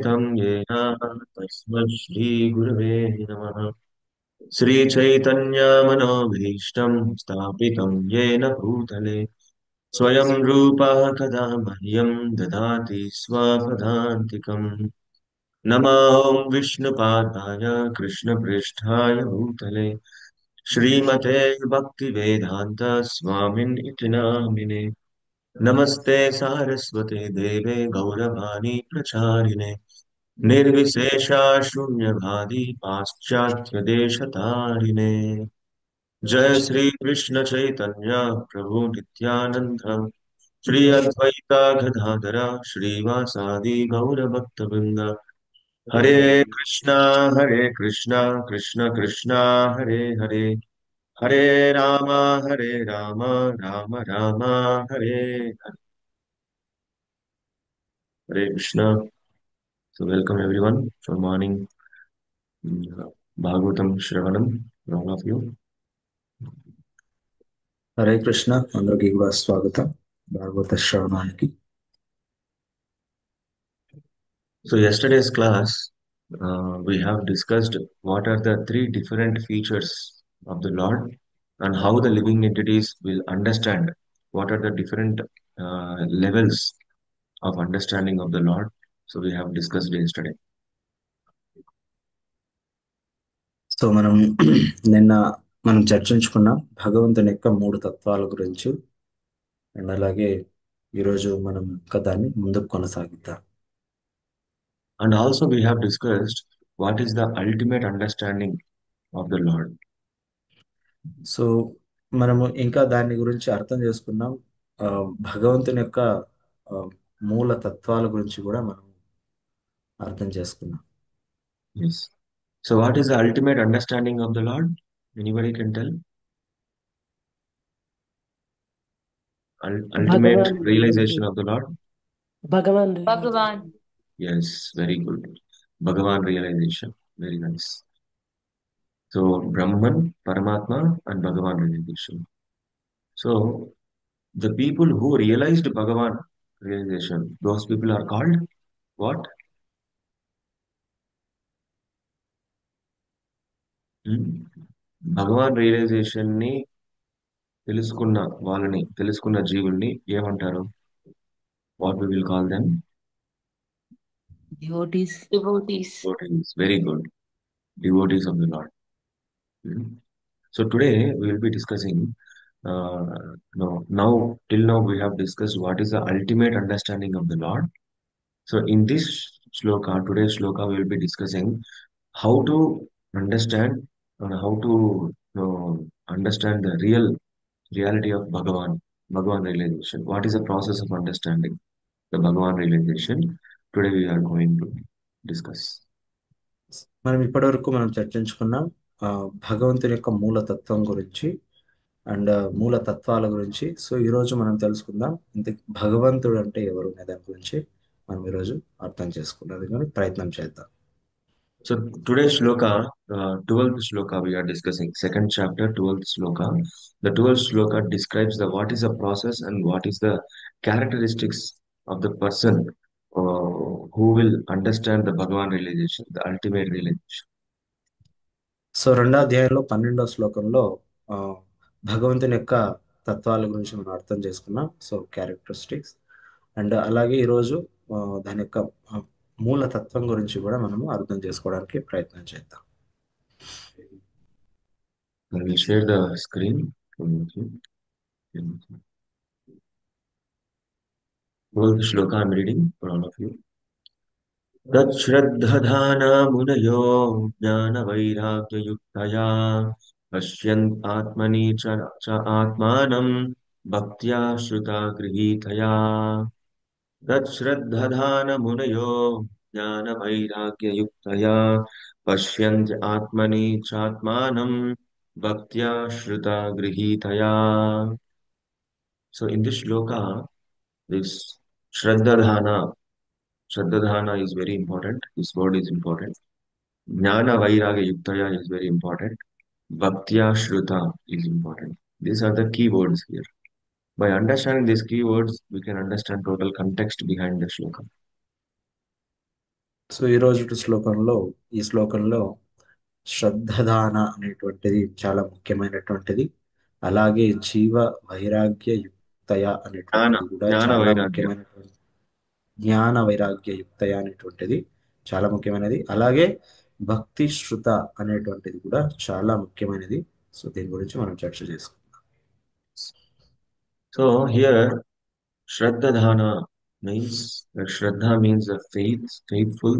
तं येन तस्मै श्रीगुरवे नमः। श्रीचैतन्यमनोभीष्टं स्थापितं येन भूतले स्वयं रूपः कदा मह्यं ददाति स्वपदान्तिकम्। नमो विष्णुपादाय कृष्णपृष्ठाय भूतले श्रीमते भक्तिवेदान्त स्वामिन् इति नामिने। नमस्ते सारस्वते देवे गौरवाणी प्रचारिणे निर्विशेषा शून्यवादी पाश्चात्यदेशतारिणे। जय श्री कृष्ण चैतन्य प्रभु नित्यानंद श्री अद्वैता गदाधर श्रीवासादि गौरभक्तवृंद। हरे कृष्णा कृष्ण कृष्णा हरे हरे हरे राम हरे राम राम राम हरे हरे। हरे Krishna. So welcome everyone for morning Bhagavatam Shravanam for all of you. Hare Krishna అందరికి కూడా స్వాగతం భాగవత శ్రవణానికి. So yesterday's class we have discussed what are the three different features of the Lord and how the living entities will understand what are the different levels of understanding of the Lord. So we have discussed yesterday. So నిన్న మనం చర్చించుకున్నాం భగవంతుని యొక్క మూడు తత్వాల గురించి. And అలాగే ఈరోజు మనం ఇంకా దాన్ని ముందుకు కొనసాగిద్దాం. And also we have discussed what is the ultimate understanding of the Lord. So మనము ఇంకా దాని గురించి అర్థం చేసుకున్నాం. భగవంతుని యొక్క ఆ, మూల తత్వాల గురించి కూడా మనం అర్థం చేసుకున్నాం. Yes. So what is the ultimate understanding of the Lord? Anybody can tell? Ultimate Bhagavan, realization of the Lord? Bhagavan, Bhagavan. Yes, very good. Bhagavan realization. Very nice. So Brahman, Paramatma, and Bhagavan realization. So the people who realized Bhagavan realization, those people are called what? Hmm? Bhagwan realization ని తెలుసుకున్న జీవుల్ని ఏమంటారు? What we will call them? devotees. Devotees. Devotees. Very good. Devotees of the Lord. Hmm. So today we will be discussing. No, now till now we have discussed what is the ultimate understanding of the Lord. So in this shloka, today's shloka, we will be discussing how to understand and how to understand the reality of Bhagavan realization. What is the process of understanding the Bhagavan realization? Today we are going to discuss. మనం ఇప్పటివరకు మనం చర్చించుకున్నాం భగవంతుని యొక్క మూల తత్వం గురించి and మూల తత్వాల గురించి. సో ఈరోజు మనం తెలుసుకుందాం ఇంత భగవంతుడు అంటే ఎవరు అనే దాని గురించి మనం ఈరోజు అర్థం చేసుకున్నది కానీ ప్రయత్నం చేద్దాం. So today's shloka, 12th shloka we are discussing, second chapter, 12th shloka. The 12th shloka describes the what is the process and what is the characteristics of the person who will understand the Bhagavan realization, the ultimate realization. So రెండో అధ్యాయంలో 12వ శ్లోకంలో ఆ, భగవంతుని యొక్క తత్వాల గురించి మనం అర్థం చేసుకున్నాం. సో క్యారెక్టరిస్టిక్స్ అండ్ అలాగే ఈరోజు దాని యొక్క మూల తత్వం గురించి కూడా మనము అర్థం చేసుకోవడానికి ప్రయత్నం చేద్దాం. I will share the screen. 12th shloka I am reading for all of you. तच्छ्रद्धधाना मुनयो ज्ञानवैराग्ययुक्तया पश्यन् आत्मनि च आत्मानं भक्त्या श्रुता गृहीतया। तच्छ्रद्धधान मुनयो ज्ञानवैराग्ययुक्तया पश्यन्ति आत्मनि चात्मानं भक्त्या श्रुता गृहीतया. So in this shloka, this Shraddhadhana is very important. This word is important. Jnana Vairagya Yuktaya is very important. Bhaktya Shruta is important. These are the key words here. By understanding these key words, we can understand total context behind the shloka. So ఈ రోజు శ్లోకంలో ఈ శ్లోకంలో శ్రద్ధదాన అనేటువంటిది చాలా ముఖ్యమైనటువంటిది. అలాగే జీవ వైరాగ్య యుక్తయ జ్ఞాన అనేటువంటిది కూడా జ్ఞాన చాలా వైరాగ్యం. ముఖ్యమైనటువంటి, జ్ఞాన వైరాగ్య యుక్తయ అనేటువంటిది చాలా ముఖ్యమైనది. అలాగే భక్తి శృత అనేటువంటిది కూడా చాలా ముఖ్యమైనది. సో దీని గురించి మనం చర్చ చేసుకుందాం. So here, Shraddha means that Shraddha means the faithful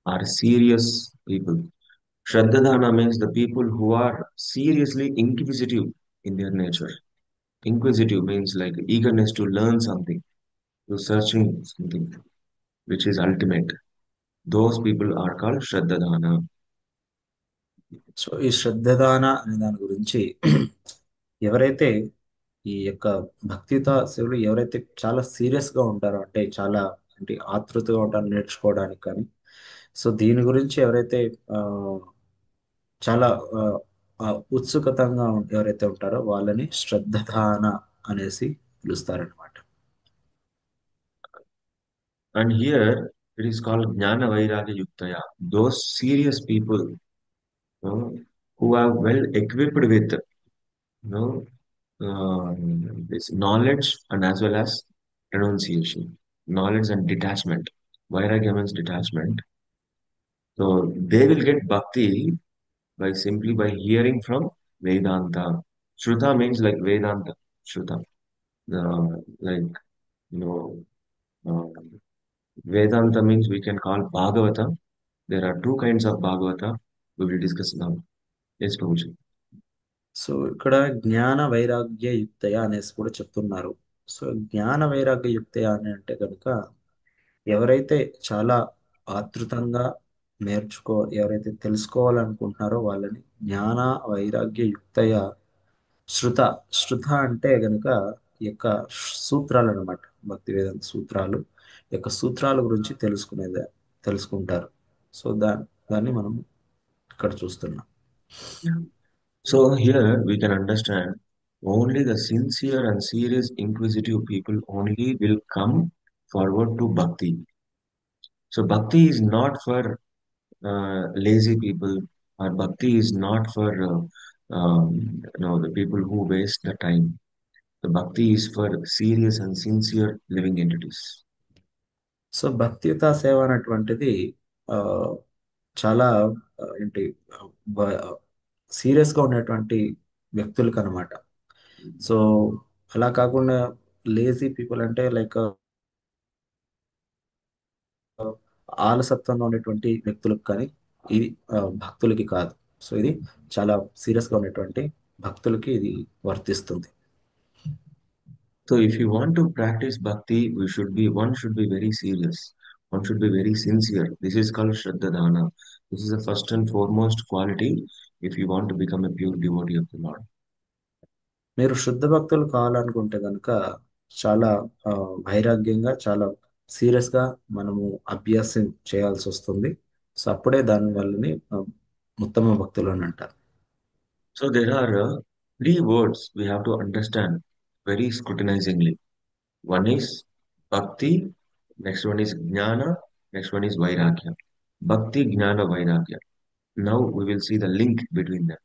or serious people. Shraddha means the people who are seriously inquisitive in their nature. Inquisitive means like eagerness to learn something, to searching something, which is ultimate. Those people are called Shraddha. So ఈ శ్రద్ధదాన అనే దాని గురించి ఎవరైతే ఈ యొక్క భక్తియుత సేవలు ఎవరైతే చాలా సీరియస్ గా ఉంటారో, అంటే చాలా అంటే ఆతృతగా ఉంటారో నేర్చుకోవడానికి కానీ, సో దీని గురించి ఎవరైతే ఆ, చాలా ఆ, ఉత్సుకతంగా ఎవరైతే ఉంటారో వాళ్ళని శ్రద్ధదాన అనేసి పిలుస్తారనమాట. And here it is called Jnana Vairagya Yuktaya. Those serious people, who are well equipped with, know, this knowledge and as well as renunciation, knowledge and detachment. Vairagya means detachment. So they will get bhakti by simply by hearing from Vedanta. Shruta means like Vedanta. Shruta. Like, you know, uh, Vedanta means we can call Bhagavata. There are two kinds of Bhagavata. We will discuss now. Yes, Prabhuji. So ఇక్కడ జ్ఞాన వైరాగ్య యుక్తయ అనేసి కూడా చెప్తున్నారు. So జ్ఞాన వైరాగ్య యుక్తయ అని అంటే కనుక ఎవరైతే చాలా ఆతృతంగా ఎవరైతే తెలుసుకోవాలనుకుంటున్నారో వాళ్ళని జ్ఞాన వైరాగ్య యుక్తయ శృత. శృత అంటే గనుక ఈ యొక్క సూత్రాలు అన్నమాట. భక్తి వేదాంత సూత్రాలు, ఈ యొక్క సూత్రాల గురించి తెలుసుకుంటారు. సో దాన్ని మనం ఇక్కడ చూస్తున్నాం. Yeah. So here we can understand only the sincere and serious inquisitive people only will come forward to bhakti. So bhakti is not for lazy people, or bhakti is not for the people who waste the time. The bhakti is for serious and sincere living entities. So భక్తియుత సేవ అనేటువంటిది ఆ, చాలా ఏంటి serious గా ఉన్నటువంటి వ్యక్తులకు అనమాట. సో అలా కాకుండా లేజీ పీపుల్ అంటే లైక్ ఆలసత్వంలో ఉండేటువంటి వ్యక్తులకు కానీ ఇది భక్తులకి కాదు. సో ఇది చాలా సీరియస్ గా ఉన్నటువంటి భక్తులకి ఇది వర్తిస్తుంది. So if you want to practice bhakti, one should be very serious. One should be very sincere. This is called Shraddha. This is the first and foremost quality if you want to become a pure devotee of the Lord. మీరు శుద్ధ భక్తులు కావాలనుకుంటే కనుక చాలా ఆ, వైరాగ్యంగా చాలా serious గా మనము అభ్యాసం చేయాల్సి వస్తుంది. సో అప్పుడే దాని వల్లని ఉత్తమ భక్తులు అని అంటారు. So there are three words we have to understand very scrutinizingly. One is bhakti, next one is jnana, next one is vairagya. Bhakti, jnana, vairagya. Now we will see the link between them.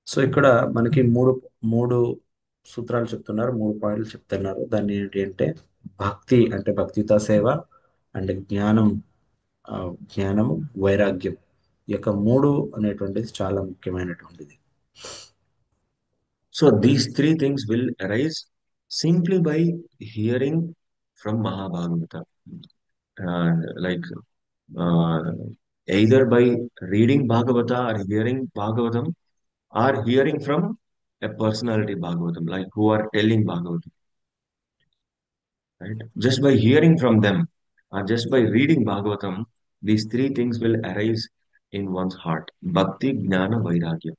So ఇక్కడ మనకి మూడు మూడు సూత్రాలు చెప్తున్నారు, మూడు పాయింట్లు చెప్తున్నారు. దాన్ని ఏంటి అంటే భక్తి అంటే భక్తియుత సేవ, అండ్ ఆ, జ్ఞానము, వైరాగ్యం. ఈ యొక్క మూడు అనేటువంటిది చాలా ముఖ్యమైనటువంటిది. So these three things will arise simply by hearing from Mahabharata. Like uh, either by reading Bhagavata or hearing Bhagavatam or hearing from a personality Bhagavatam, like who are telling Bhagavatam, right? Just by hearing from them or just by reading Bhagavatam, these three things will arise in one's heart. Bhakti, Jnana, Vairagya.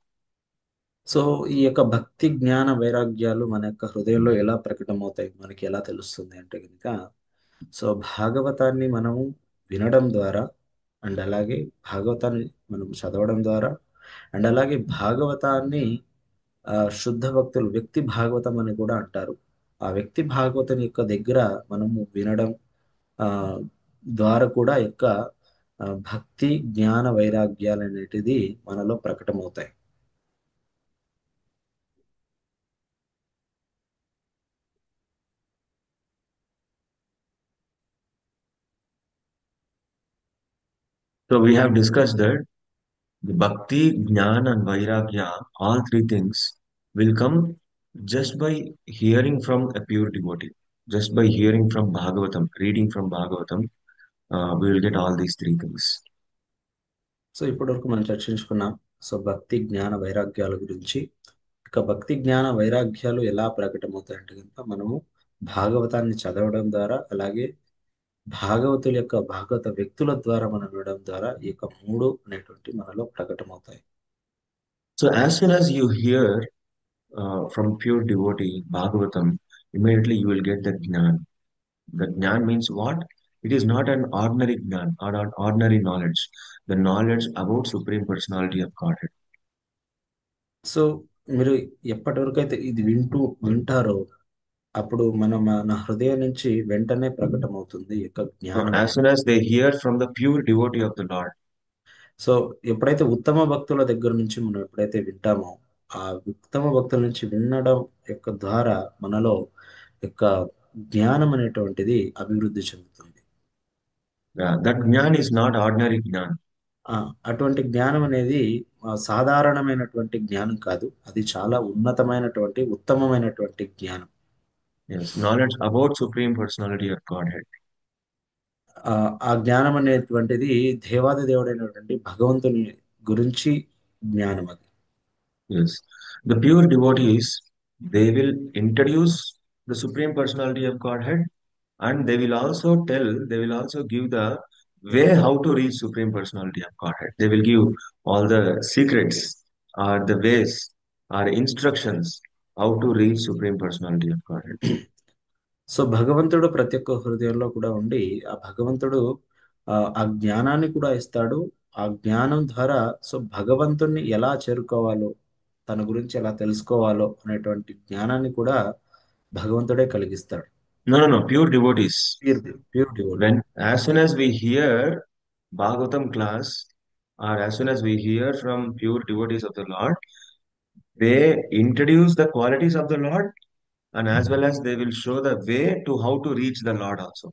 So ఈ యొక్క భక్తి జ్ఞాన వైరాగ్యాలు మన యొక్క హృదయంలో ఎలా ప్రకటమవుతాయి, మనకి ఎలా తెలుస్తుంది అంటే కనుక, సో భాగవతాన్ని మనము వినడం ద్వారా, అండ్ అలాగే భాగవతాన్ని మనం చదవడం ద్వారా, అండ్ అలాగే భాగవతాన్ని శుద్ధ భక్తులు వ్యక్తి భాగవతం అని కూడా అంటారు. ఆ వ్యక్తి భాగవతం యొక్క దగ్గర మనము వినడం ఆ, ద్వారా కూడా యొక్క భక్తి జ్ఞాన వైరాగ్యాలు అనేటిది మనలో ప్రకటమవుతాయి. So we have discussed that the bhakti, jnana, and vairagya, all three things will come just by hearing from a pure devotee, just by hearing from Bhagavatam, reading from Bhagavatam, we will get all these three things. So ఇప్పటివరకు మనం చర్చించుకున్నాం. So భక్తి జ్ఞాన వైరాగ్యాల గురించి. ఇక భక్తి జ్ఞాన వైరాగ్యాలు ఎలా ప్రకటమవుతాయంటే కనుక మనము భాగవతాన్ని చదవడం ద్వారా, అలాగే భాగవతుల యొక్క భాగవత వ్యక్తుల ద్వారా మనం వినడం ద్వారా ఈ యొక్క మూడు అనేటువంటి మనలో ప్రకటమవుతాయి. So as soon as you hear from pure devotee, Bhagavatam, immediately you will get the jnana. The jnana means what? It is not an ordinary jnana or an ordinary knowledge. The knowledge about Supreme Personality of Godhead. So మీరు ఎప్పటి వరకు అయితే ఇది వింటారో అప్పుడు మన హృదయం నుంచి వెంటనే ప్రకటమవుతుంది ఈ యొక్క So జ్ఞానం as అనేది. soon as they hear from the pure devotee of the Lord, so ఎప్పుడైతే ఉత్తమ భక్తుల దగ్గర నుంచి మనం ఎప్పుడైతే వింటామో, ఆ ఉత్తమ భక్తుల నుంచి వినడం యొక్క ద్వారా మనలో యొక్క జ్ఞానం అనేటువంటిది అభివృద్ధి చెందుతుంది. that jnana is not ordinary jnana. ఆ అటువంటి జ్ఞానం అనేది సాధారణమైనటువంటి జ్ఞానం కాదు, అది చాలా ఉన్నతమైనటువంటి ఉత్తమమైనటువంటి జ్ఞానం. Yes, knowledge about Supreme Personality of Godhead. ఆ ఆ జ్ఞానం అనేటువంటిది దేవాది దేవుడైనటువంటి భగవంతుని గురించి జ్ఞానం అది. Yes, the pure devotees, they will introduce the Supreme Personality of Godhead, and they will also give the way how to reach Supreme Personality of Godhead. They will give all the secrets or the ways or instructions how to reach Supreme Personality of Godhead. So భగవంతుడు ప్రతి ఒక్క హృదయంలో కూడా ఉండి, ఆ భగవంతుడు ఆ జ్ఞానాన్ని కూడా ఇస్తాడు. ఆ జ్ఞానం ద్వారా సో భగవంతుణ్ణి ఎలా చేరుకోవాలో, తన గురించి ఎలా తెలుసుకోవాలో అనేటువంటి జ్ఞానాన్ని కూడా భగవంతుడే కలిగిస్తాడు. No, no, no, pure devotees. Pure pure devotee. When as soon as we hear Bhagavatam class, or as soon as we hear from pure devotees of the Lord, they introduce the qualities of the Lord, and as well as they will show the way to how to reach the Lord also.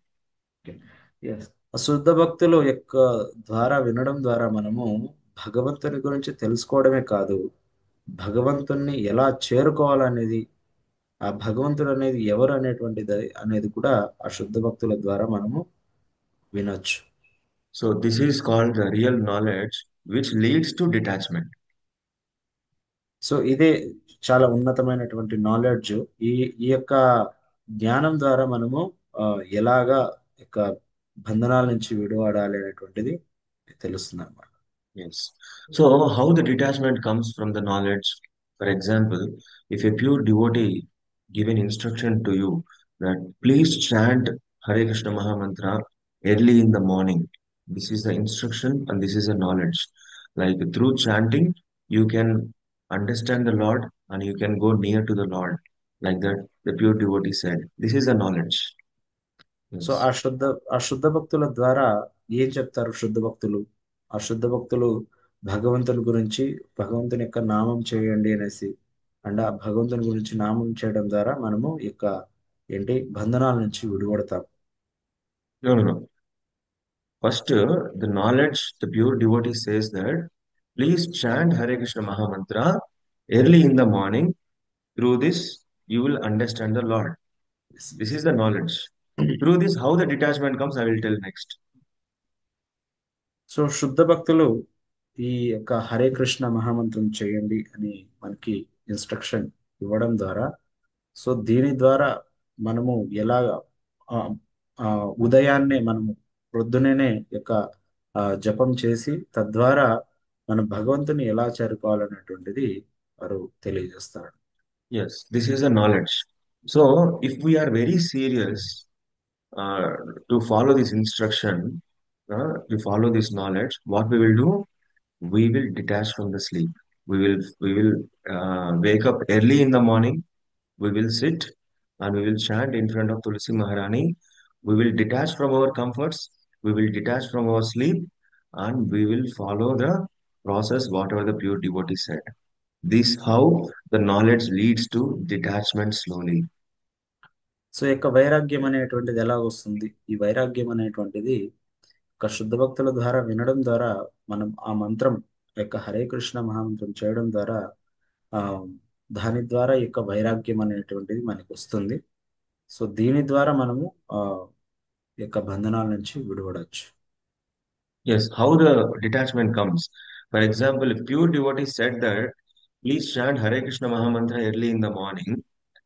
Yes. శుద్ధ భక్తుల యొక్క ద్వారా వినడం ద్వారా మనము భగవంతుని గురించి తెలుసుకోవడమే కాదు, భగవంతుణ్ణి ఎలా చేరుకోవాలనేది, ఆ భగవంతుడు అనేది ఎవరు అనేటువంటిది అనేది కూడా ఆ శుద్ధ భక్తుల ద్వారా మనము వినొచ్చు. So this is called the real knowledge which leads to detachment. So ఇదే చాలా ఉన్నతమైనటువంటి నాలెడ్జ్. ఈ ఈ యొక్క జ్ఞానం ద్వారా మనము ఎలాగా యొక్క బంధనాల నుంచి విడిపడాలి అనేటువంటిది తెలుస్తుంది అన్నమాట. Yes. So how the detachment comes from the knowledge? For example, if a pure devotee give an instruction to you that please chant Hare Krishna Maha Mantra early in the morning. This is the instruction and this is the knowledge. Like through chanting, you can understand the Lord and you can go near to the Lord. Like that, the pure devotee said. This is the knowledge. So Yes. ఆ శుద్ధ భక్తుల ద్వారా ఏం చెప్తారు శుద్ధ భక్తులు? ఆ శుద్ధ భక్తులు భగవంతుని గురించి, భగవంతుని యొక్క నామం చేయండి అనేసి, అండ్ ఆ భగవంతుని గురించి నామం చేయడం ద్వారా మనము ఈ యొక్క ఏంటి బంధనాల నుంచి విడిపడతాం. No, no, no. First, the knowledge, the pure devotee says that please chant Hare Krishna Maha Mantra early in the morning. Through this, you will understand the Lord. This is the knowledge. Through this, how the detachment comes, I will tell next. So శుద్ధ భక్తులు ఈ యొక్క హరే కృష్ణ మహామంత్రం చేయండి అని మనకి instruction ఇవ్వడం ద్వారా, సో దీని ద్వారా మనము ఎలా ఆ, ఆ, ఉదయాన్నే మనము ప్రొద్దునే యొక్క జపం చేసి తద్వారా మన భగవంతుని ఎలా చేరుకోవాలనేటువంటిది వారు తెలియజేస్తారు. Yes, this is the knowledge. So, if we are very serious uh, to follow this instruction, to follow this knowledge, what we will do? We will detach from the sleep. We will wake up early in the morning. We will sit and we will chant in front of Tulsi Maharani. We will detach from our comforts. We will detach from our sleep. and we will follow the process, whatever the pure devotee said. This how the knowledge leads to detachment slowly. So ఈ యొక్క వైరాగ్యం అనేటువంటిది ఎలా వస్తుంది? ఈ వైరాగ్యం అనేటువంటిది ఒక శుద్ధ భక్తుల ద్వారా వినడం ద్వారా, మనం ఆ మంత్రం యొక్క హరే కృష్ణ మహామంత్రం చేయడం ద్వారా ఆ దాని ద్వారా ఈ యొక్క వైరాగ్యం అనేటువంటిది మనకి వస్తుంది. సో దీని ద్వారా మనము ఆ ఈ యొక్క బంధనాల నుంచి విడిపడవచ్చు. Yes, how the detachment comes. For example, if pure devotee said that, please chant Hare Krishna Mahamantra early in the morning.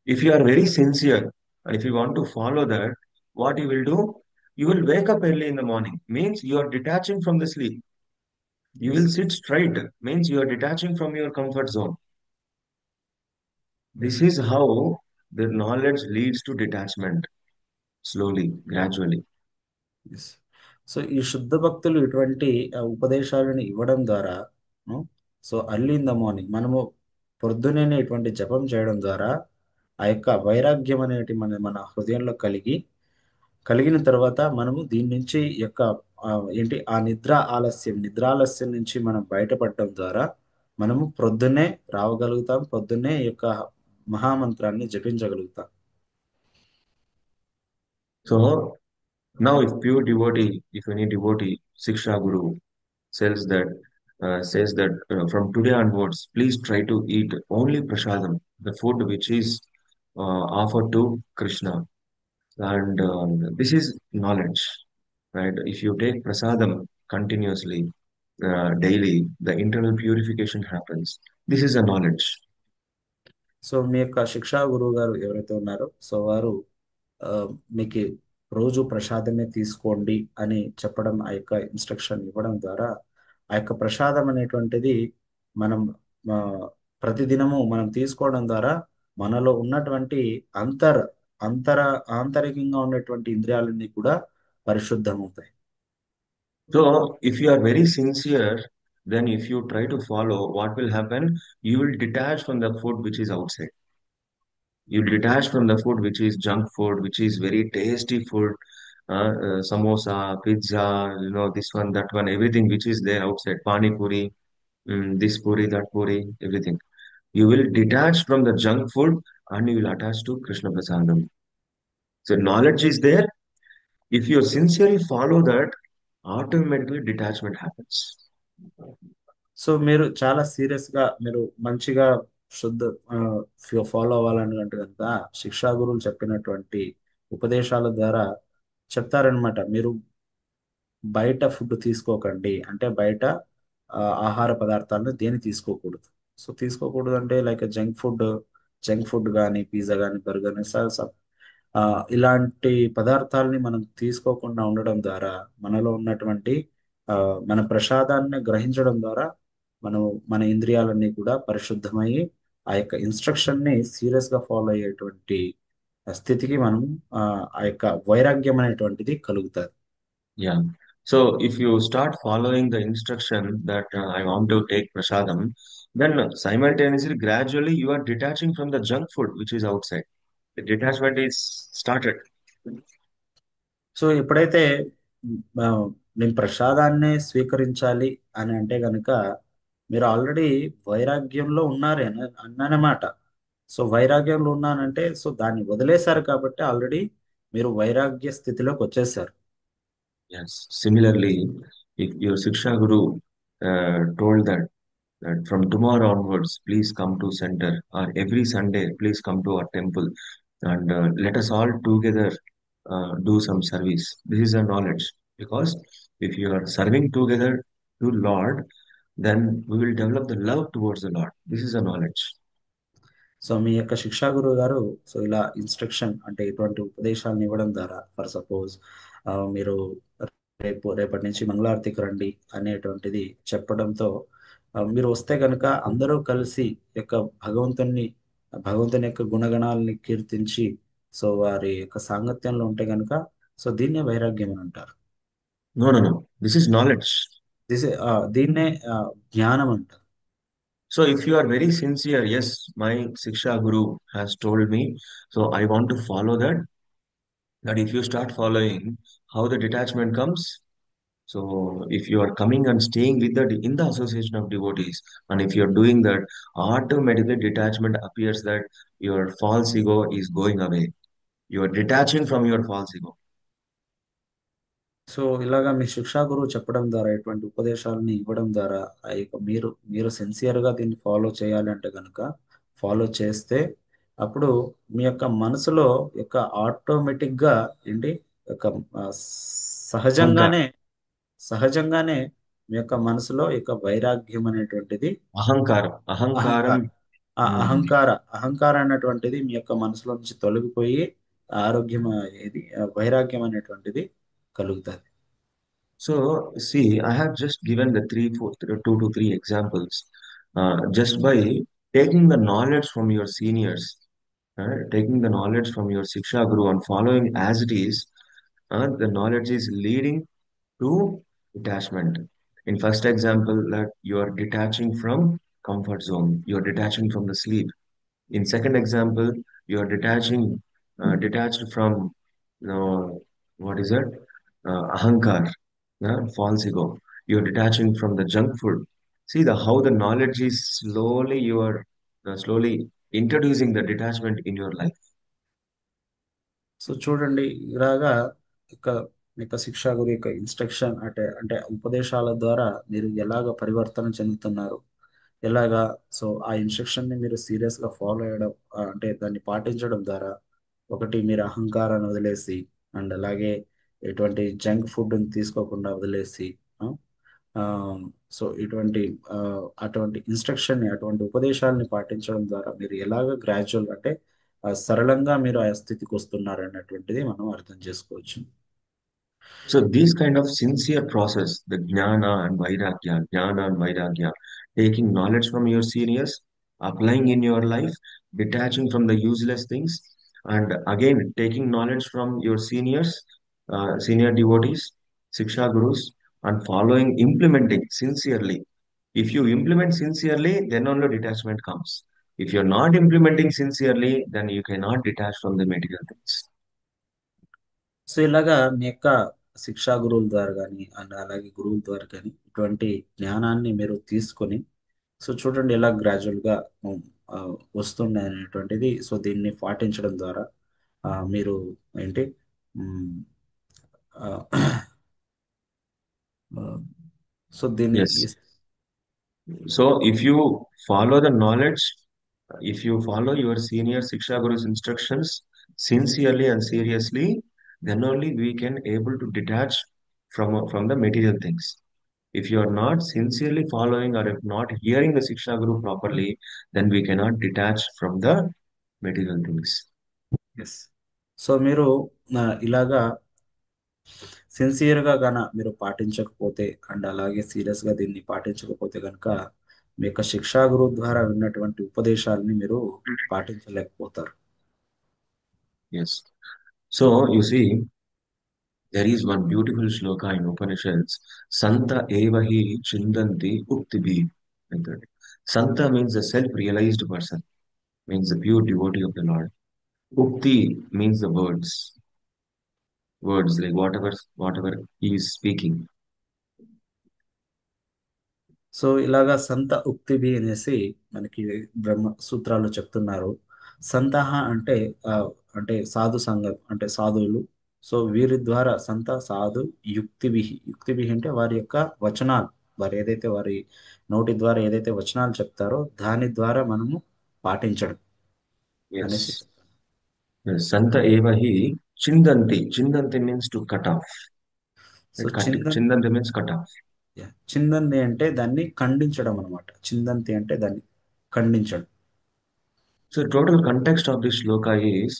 If you are very sincere and if you want to follow that, what you will do? You will wake up early in the morning. Means you are detaching from the sleep. You will sit straight. Means you are detaching from your comfort zone. This is how the knowledge leads to detachment slowly, gradually. Yes. So ఈ శుద్ధ భక్తులు ఇటువంటి ఉపదేశాలను ఇవ్వడం ద్వారా, so early in the morning మనము పొద్దునే ఇటువంటి జపం చేయడం ద్వారా ఆ యొక్క వైరాగ్యం అనేటి మన హృదయంలో కలిగిన తర్వాత మనము దీని నుంచి యొక్క ఆ, ఏంటి ఆ నిద్రాలస్యం నుంచి మనం బయటపడటం ద్వారా మనము ప్రొద్దున్నే రావగలుగుతాం, ప్రొద్దున్నే ఈ యొక్క మహామంత్రాన్ని జపించగలుగుతాం. So now, if pure devotee, if any devotee, Siksha Guru, says that from today onwards, please try to eat only prasadam, the food which is offered to Krishna, and this is knowledge, right? If you take prasadam continuously, daily, the internal purification happens. This is a knowledge. So మీ యొక్క శిక్షా గురువు గారు ఎవరైతే ఉన్నారో so వారు ఆ, మీకు రోజు ప్రసాదమే తీసుకోండి అని చెప్పడం, ఆ యొక్క ఇన్స్ట్రక్షన్ ఇవ్వడం ద్వారా ఆ యొక్క ప్రసాదం అనేటువంటిది మనం ఆ, ప్రతిదినము మనం తీసుకోవడం ద్వారా మనలో ఉన్నటువంటి అంతర్ అంతర ఆంతరికంగా ఉన్నటువంటి ఇంద్రియాలన్నీ కూడా పరిశుద్ధమవుతాయి. So, if you are very sincere, then if you try to follow, what will happen? You will detach from the food which is outside. You detach from the food which is junk food, which is very tasty food, samosa, pizza, this one, that one, everything which is there outside, pani puri, this puri, that puri, everything. You will detach from the junk food and you will attach to Krishna Prasadam. So knowledge is there. If you sincerely follow that, automatically detachment happens. So మీరు చాలా serious గా మీరు మంచిగా శుద్ధ follow అవ్వాలని అంటే కనుక శిక్షా గురువులు చెప్పినటువంటి ఉపదేశాల ద్వారా చెప్తారనమాట. మీరు బయట ఫుడ్ తీసుకోకండి అంటే బయట ఆహార పదార్థాలను దేని తీసుకోకూడదు. సో తీసుకోకూడదు అంటే లైక్ జంక్ ఫుడ్ కానీ పిజ్జా కానీ బర్గర్ కానీ ఇలాంటి పదార్థాలని మనం తీసుకోకుండా ఉండడం ద్వారా మనలో ఉన్నటువంటి ఆ, మన ప్రసాదాన్ని గ్రహించడం ద్వారా మనం మన ఇంద్రియాలన్నీ కూడా పరిశుద్ధమయ్యి ఆ యొక్క ఇన్స్ట్రక్షన్ ని సీరియస్ గా ఫాలో అయ్యేటువంటి స్థితికి మనం ఆ యొక్క వైరాగ్యం అనేటువంటిది కలుగుతుంది. Yeah. So if you start following the instruction that I want to take prasadam, then simultaneously, gradually, you are detaching from the junk food which is outside. The detachment is started. So ఎప్పుడైతే మ్, ఆ, నేను ప్రసాదాన్నే స్వీకరించాలి అని అంటే గనుక మీరు already వైరాగ్యంలో ఉన్నారే అన్నమాట. సో వైరాగ్యంలో ఉన్నానంటే సో దాన్ని వదిలేశారు కాబట్టి ఆల్రెడీ మీరు వైరాగ్య స్థితిలోకి వచ్చేసారు. Yes. Similarly, if your Siksha Guru told that from tomorrow onwards, please come to center, or every Sunday, please come to our temple, and let us all together do some service. This is a knowledge because if you are serving together to Lord, then we will develop the love towards the Lord. This is a knowledge. So మీ యొక్క శిక్షా గురువు గారు so ఇలా instruction అంటే ఇటువంటి ఉపదేశాలను ఇవ్వడం ద్వారా ఫర్ సపోజ్ మీరు రేపటి నుంచి మంగళారతికి రండి అనేటువంటిది చెప్పడంతో మీరు వస్తే కనుక అందరూ కలిసి యొక్క భగవంతుని యొక్క గుణగణాలని కీర్తించి సో వారి యొక్క సాంగత్యంలో ఉంటే కనుక సో దీన్నే వైరాగ్యం అని అంటారు. No, no, no. This is knowledge. దీన్నే జ్ఞానం అంటారు. So if you are very sincere, yes, my Siksha Guru has told me, so I want to follow that. That if you start following, how the detachment comes, So if you are coming and staying with the in the association of devotees, and if you are doing that, automatically detachment appears, that your false ego is going away. You are detaching from your false ego. So ఇలాగా మీ శిక్షా గురువు చెప్పడం ద్వారా, ఇటువంటి ఉపదేశాలని ఇవ్వడం ద్వారా, ఆ యొక్క మీరు సిన్సియర్గా దీన్ని ఫాలో చేయాలి అంటే కనుక ఫాలో చేస్తే, అప్పుడు మీ యొక్క మనసులో యొక్క ఆటోమేటిక్గా ఏంటి యొక్క ఆ, అహంకార సహజంగానే సహజంగానే మీ యొక్క మనసులో యొక్క వైరాగ్యం అనేటువంటిది, అహంకారం అహంకారం అహంకారం, ఆ ఉమ్. అహంకారం అనేటువంటిది మీ యొక్క మనసులో నుంచి తొలగిపోయి ఆరోగ్యం ఏది వైరాగ్యం అనేటువంటిది కలుగుతుంది. So, see, I have just given the two to three examples. Just by taking the knowledge from your seniors, taking the knowledge from your Siksha Guru and following as it is, the knowledge is leading to detachment. In first example, that you are detaching from comfort zone, you are detaching from the sleep. In second example, you are detached from, what is it? Ahankar, false ego. You are detaching from the junk food. See the how the knowledge is slowly you are slowly introducing the detachment in your life. So చూడండి, ఇలాగా ఇక మీ యొక్క శిక్షా గురి యొక్క instruction అంటే అంటే ఉపదేశాల ద్వారా మీరు ఎలాగ పరివర్తన చెందుతున్నారు, ఎలాగా. సో ఆ ఇన్స్ట్రక్షన్ని మీరు సీరియస్గా ఫాలో అయ్యడం, అంటే దాన్ని పాటించడం ద్వారా, ఒకటి మీరు అహంకారాన్ని వదిలేసి, అండ్ అలాగే ఎటువంటి జంక్ ఫుడ్ని తీసుకోకుండా వదిలేసి, ఆ, ఆ, సో ఇటువంటి ఆ, అటువంటి ఇన్స్ట్రక్షన్ని, అటువంటి ఉపదేశాలని పాటించడం ద్వారా మీరు ఎలాగ గ్రాడ్యువల్ అంటే సరళంగా మీరు ఆ స్థితికి వస్తున్నారు అన్నటువంటిది మనం అర్థం చేసుకోవచ్చు. So these kind of sincere process, the jnana and vairagya, taking knowledge from your seniors, applying in your life, detaching from the useless things, and again taking knowledge from your seniors, senior devotees, siksha gurus, and following, implementing sincerely. If you implement sincerely, then only detachment comes. If you're not implementing sincerely, then you cannot detach from the material things. So ఇలాగా మీ యొక్క శిక్షా గురువుల ద్వారా కానీ, and అలాగే గురువుల ద్వారా కానీ ఇటువంటి జ్ఞానాన్ని మీరు తీసుకొని, సో చూడండి ఎలా గ్రాడ్యువల్గా వస్తుంది అనేటువంటిది. సో దీన్ని పాటించడం ద్వారా మీరు ఏంటి మ్, ఆ, ఆ, సో దీన్ని Yes. So if you follow your senior Siksha Guru's instructions sincerely and seriously, then only we can able to detach from the material things. If you are not sincerely following or if not hearing the Siksha Guru properly, then we cannot detach from the material things. Yes. So మీరు ఇలాగా సిన్సియర్గా గన మీరు పాటించకపోతే, and అలాగే సీరియస్గా దీన్ని పాటించకపోతే కనుక, మీ యొక్క శిక్షా గురువు ద్వారా విన్నటువంటి ఉపదేశాలని మీరు పాటించలేకపోతారు. Yes. So you see, there is one beautiful shloka in Upanishads, Santa evahi chindanti uktibhi. Like that. Santa means the self-realized person, means the pure devotee of the Lord. Ukti means the words like whatever he is speaking. So ఇలాగా సంత ఉక్తిభి అనేసి మనకి బ్రహ్మ సూత్రాలు చెప్తున్నారు. సంతహ అంటే ఆ, అంటే సాధు సంఘం అంటే సాధువులు. సో వీరి ద్వారా సంత సాధు యుక్తిభి, యుక్తిభి అంటే వారి యొక్క వచనాలు, వారు ఏదైతే వారి నోటి ద్వారా ఏదైతే వచనాలు చెప్తారో దాని ద్వారా మనము పాటించడం అనేసి Yes. చెప్తారు. Yes. Santa evahi chindanti. Chindanti means to cut off. So Right? Chindanti means cut off. చిందంతి అంటే దాన్ని ఖండించడం అనమాట. చిందంతి అంటే దాన్ని ఖండించడం. So total context of this shloka is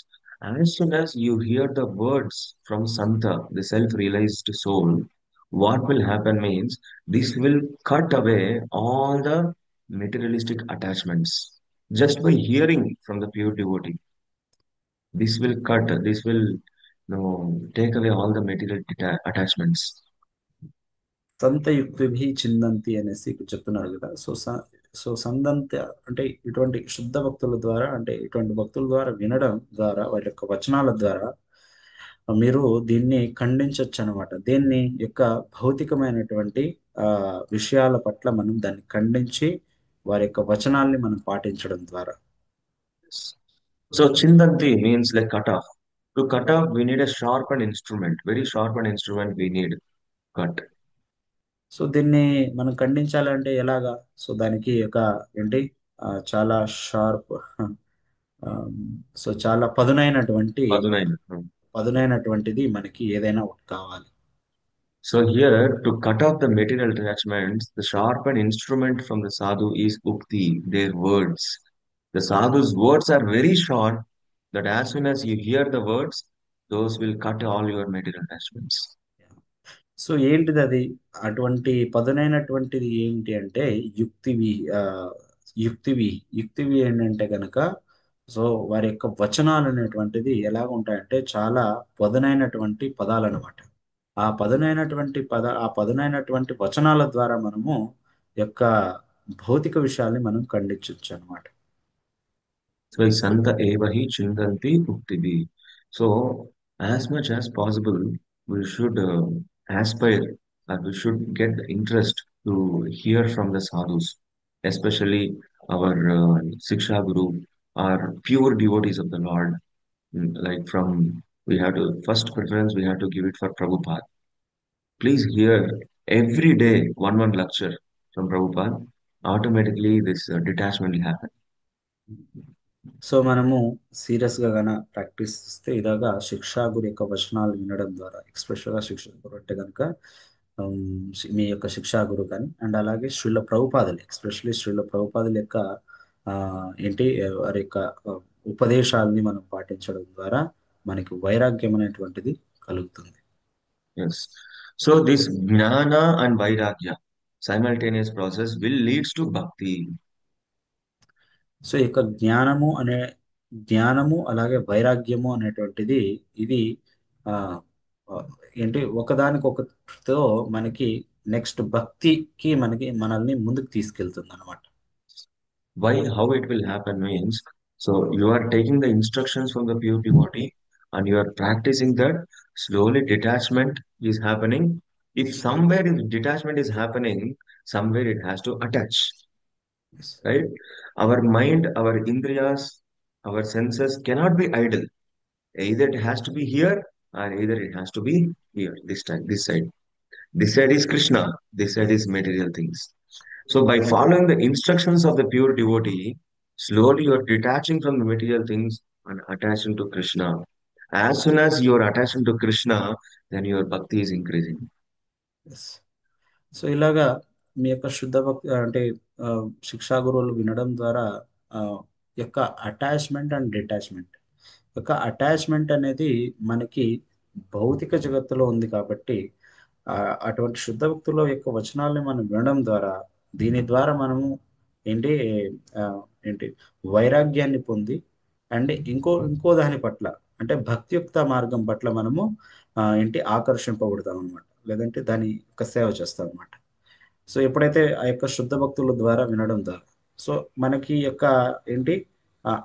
as soon as you hear the words from Santa, the self-realized soul, what will happen means this will cut away all the materialistic attachments. Just by hearing from the pure devotee, this will take away all the material attachments. సంత యుక్తిభి చిందంతి అనేసి ఇక్కడ చెప్తున్నారు కదా. So సందంత అంటే ఇటువంటి శుద్ధ భక్తుల ద్వారా, అంటే ఇటువంటి భక్తుల ద్వారా వినడం ద్వారా, వారి యొక్క వచనాల ద్వారా మీరు దీన్ని ఖండించవచ్చు అనమాట. దీన్ని యొక్క భౌతికమైనటువంటి ఆ, విషయాల పట్ల మనం దాన్ని ఖండించి వారి యొక్క వచనాల్ని మనం పాటించడం ద్వారా. So Chindanti means like cut off. To cut off, we need a sharpened instrument. Very sharpened instrument we need. Cut. So దీన్ని మనం ఖండించాలంటే ఎలాగా? సో దానికి ఒక ఏంటి చాలా షార్ప్, సో చాలా Padunai. పదునైనటువంటిది మనకి ఏదైనా ఒకటి కావాలి. So here, to cut off the material attachments, the sharpened instrument from the sadhu is ukti, their words. The sadhu's words are very short, that as soon as you hear the words, those will cut all your material attachments. So ఏంటిది అది? అటువంటి పదునైనటువంటిది ఏంటి అంటే యుక్తివి. ఆ, యుక్తివి యుక్తివి ఏంటంటే గనక, so వారి యొక్క వచనాలు అనేటువంటిది ఎలాగ ఉంటాయంటే చాలా పదునైనటువంటి పదాలు అనమాట. ఆ పదునైనటువంటి వచనాల ద్వారా మనము యొక్క భౌతిక విషయాల్ని మనం ఖండించవచ్చు అనమాట. So Santa Evahi Chindanti Uktibi. So as much as possible, we should aspire and we should get the interest to hear from the sadhus, especially our Siksha Guru, our pure devotees of the Lord. Like from we have to first preference we have to give it for Prabhupada. Please hear every day one lecture from Prabhupada. Automatically this detachment will happen. So మనము సీరియస్గా గన practice చేస్తే ఇలాగా శిక్షా గురు యొక్క వచనాలు వినడం ద్వారా, ఎక్స్ప్రెషన్గా శిక్షా గురు అంటే కనుక మీ యొక్క శిక్షా గురు కానీ, అండ్ అలాగే శ్రీల ప్రభుపాదులు, ఎక్స్ప్రెషల్లీ శ్రీల ప్రభుపాదుల యొక్క ఆ, ఏంటి వారి యొక్క ఉపదేశాలని మనం పాటించడం ద్వారా మనకి వైరాగ్యం అనేటువంటిది కలుగుతుంది. Yes. So this jnana and vairagya simultaneous process will leads to bhakti. So ఈ యొక్క జ్ఞానము అలాగే వైరాగ్యము అనేటువంటిది ఇది ఆ, ఆ, ఏంటి ఒకదానికొకటితో మనకి నెక్స్ట్ భక్తికి మనల్ని ముందుకు తీసుకెళ్తుంది అనమాట. Why, how it will happen means, so you are taking the instructions from the pure devotee and you are practicing that, slowly detachment is happening. If somewhere detachment is happening, somewhere it has to attach, right? Our mind, our indriyas, our senses cannot be idle. Either it has to be here or either it has to be here, this time, this side. This side is Krishna, this side is material things. So, by following the instructions of the pure devotee, slowly you are detaching from the material things and attaching to Krishna. As soon as you are attaching to Krishna, then your bhakti is increasing. Yes. So ఇలాగా మీ యొక్క శుద్ధ భక్తి అంటే ఆ, శిక్షా గురువులు వినడం ద్వారా ఆ, యొక్క అటాచ్మెంట్ అండ్ డిటాచ్మెంట్, యొక్క అటాచ్మెంట్ అనేది మనకి భౌతిక జగత్తులో ఉంది కాబట్టి ఆ, అటువంటి శుద్ధ భక్తుల యొక్క వచనాలను మనం వినడం ద్వారా, దీని ద్వారా మనము ఏంటి ఆ, ఏంటి వైరాగ్యాన్ని పొంది, అండ్ ఇంకో దాని పట్ల అంటే భక్తియుక్త మార్గం పట్ల మనము ఏంటి ఆకర్షింపబడతాం అనమాట, లేదంటే దాని యొక్క సేవ చేస్తాం అనమాట. సో ఎప్పుడైతే ఆ యొక్క శుద్ధ భక్తుల ద్వారా వినడం ద్వారా, సో మనకి యొక్క ఏంటి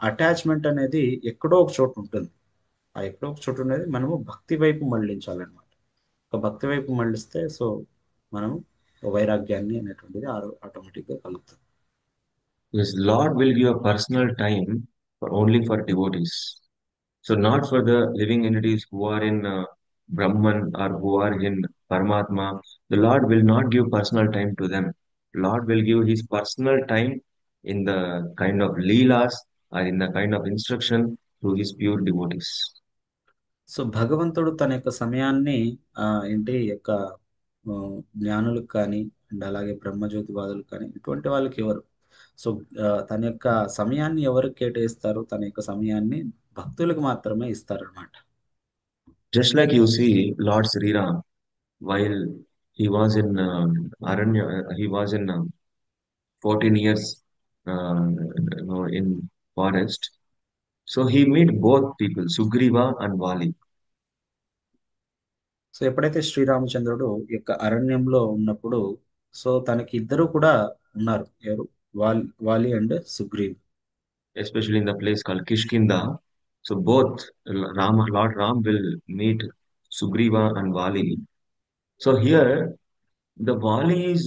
అటాచ్మెంట్ అనేది ఎక్కడో ఒక చోట ఉంటుంది. ఆ ఎక్కడో ఒక చోటు అనేది మనము భక్తి వైపు మళ్ళించాలన్నమాట. ఒక భక్తి వైపు మళ్ళిస్తే సో మనం వైరాగ్యాన్ని అనేటువంటిది ఆటోమేటిక్గా కలుగుతుంది. Yes, Lord will give a personal time for only for devotees. So not for the living entities who are in Brahman or who are in Paramatma. The Lord will not give personal time to them. Lord will give his personal time in the kind of leelas or in the kind of instruction to his pure devotees. So భగవంతుడు తన యొక్క సమయాన్ని ఏంటి యొక్క ఆ, జ్ఞానులకు కానీ, and అలాగే బ్రహ్మజ్యోతివాదులకు కానీ, ఇటువంటి వాళ్ళకి ఎవరు, సో తన యొక్క సమయాన్ని ఎవరికి కేటాయిస్తారు? తన యొక్క సమయాన్ని భక్తులకు మాత్రమే ఇస్తారనమాట. Just like you see Lord Sri Ram while he was in Aranya, he was in 14 years in forest. So he met both people, Sugriva and Vali. So ఎప్పుడైతే శ్రీరామచంద్రుడు ఈ యొక్క అరణ్యంలో ఉన్నప్పుడు, సో తనకి ఇద్దరు కూడా ఉన్నారు. ఎవరు? వాలి and Sugreev. Especially in the place called Kishkinda. So both Lord Ram will meet Sugriva and Vali. So here the Vali is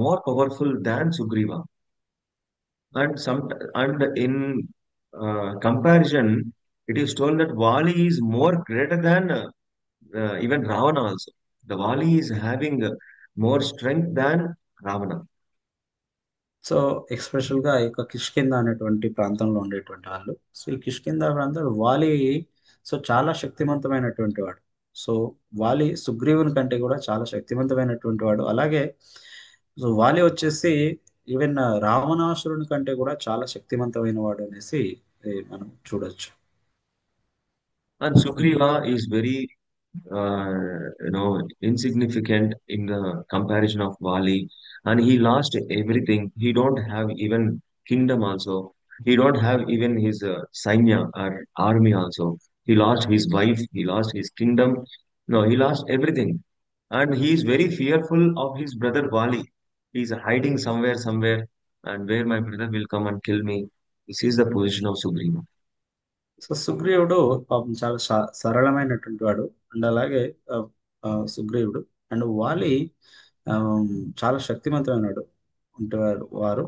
more powerful than Sugriva, and in comparison, it is told that Vali is more greater than even Ravana also. The Vali is having more strength than Ravana. So ఎక్స్పెషల్గా ఈ యొక్క కిష్కింద అనేటువంటి ప్రాంతంలో ఉండేటువంటి వాళ్ళు, so ఈ కిష్కింద ప్రాంతంలో వాలి సో చాలా శక్తివంతమైనటువంటి వాడు. సో వాలి సుగ్రీవుని కంటే కూడా చాలా శక్తివంతమైనటువంటి వాడు. అలాగే సో వాలి వచ్చేసి ఈవెన్ రావణాసురుని కంటే కూడా చాలా శక్తివంతమైన వాడు అనేసి మనం చూడొచ్చు. And Sugriva is very, insignificant in the comparison of Vali, and he lost everything. He don't have even kingdom also. He don't have even his Sainya or army also. He lost his wife. He lost his kingdom. No, he lost everything, and he is very fearful of his brother Vali. He is hiding somewhere, and where my brother will come and kill me. This is the position of Sugriva. So సుగ్రీవుడు పాపం చాలా సరళమైనటువంటి వాడు. And అలాగే ఆ, సుగ్రీవుడు and వాలి ఆ, చాలా శక్తివంతమైనడు ఉంటారు వారు.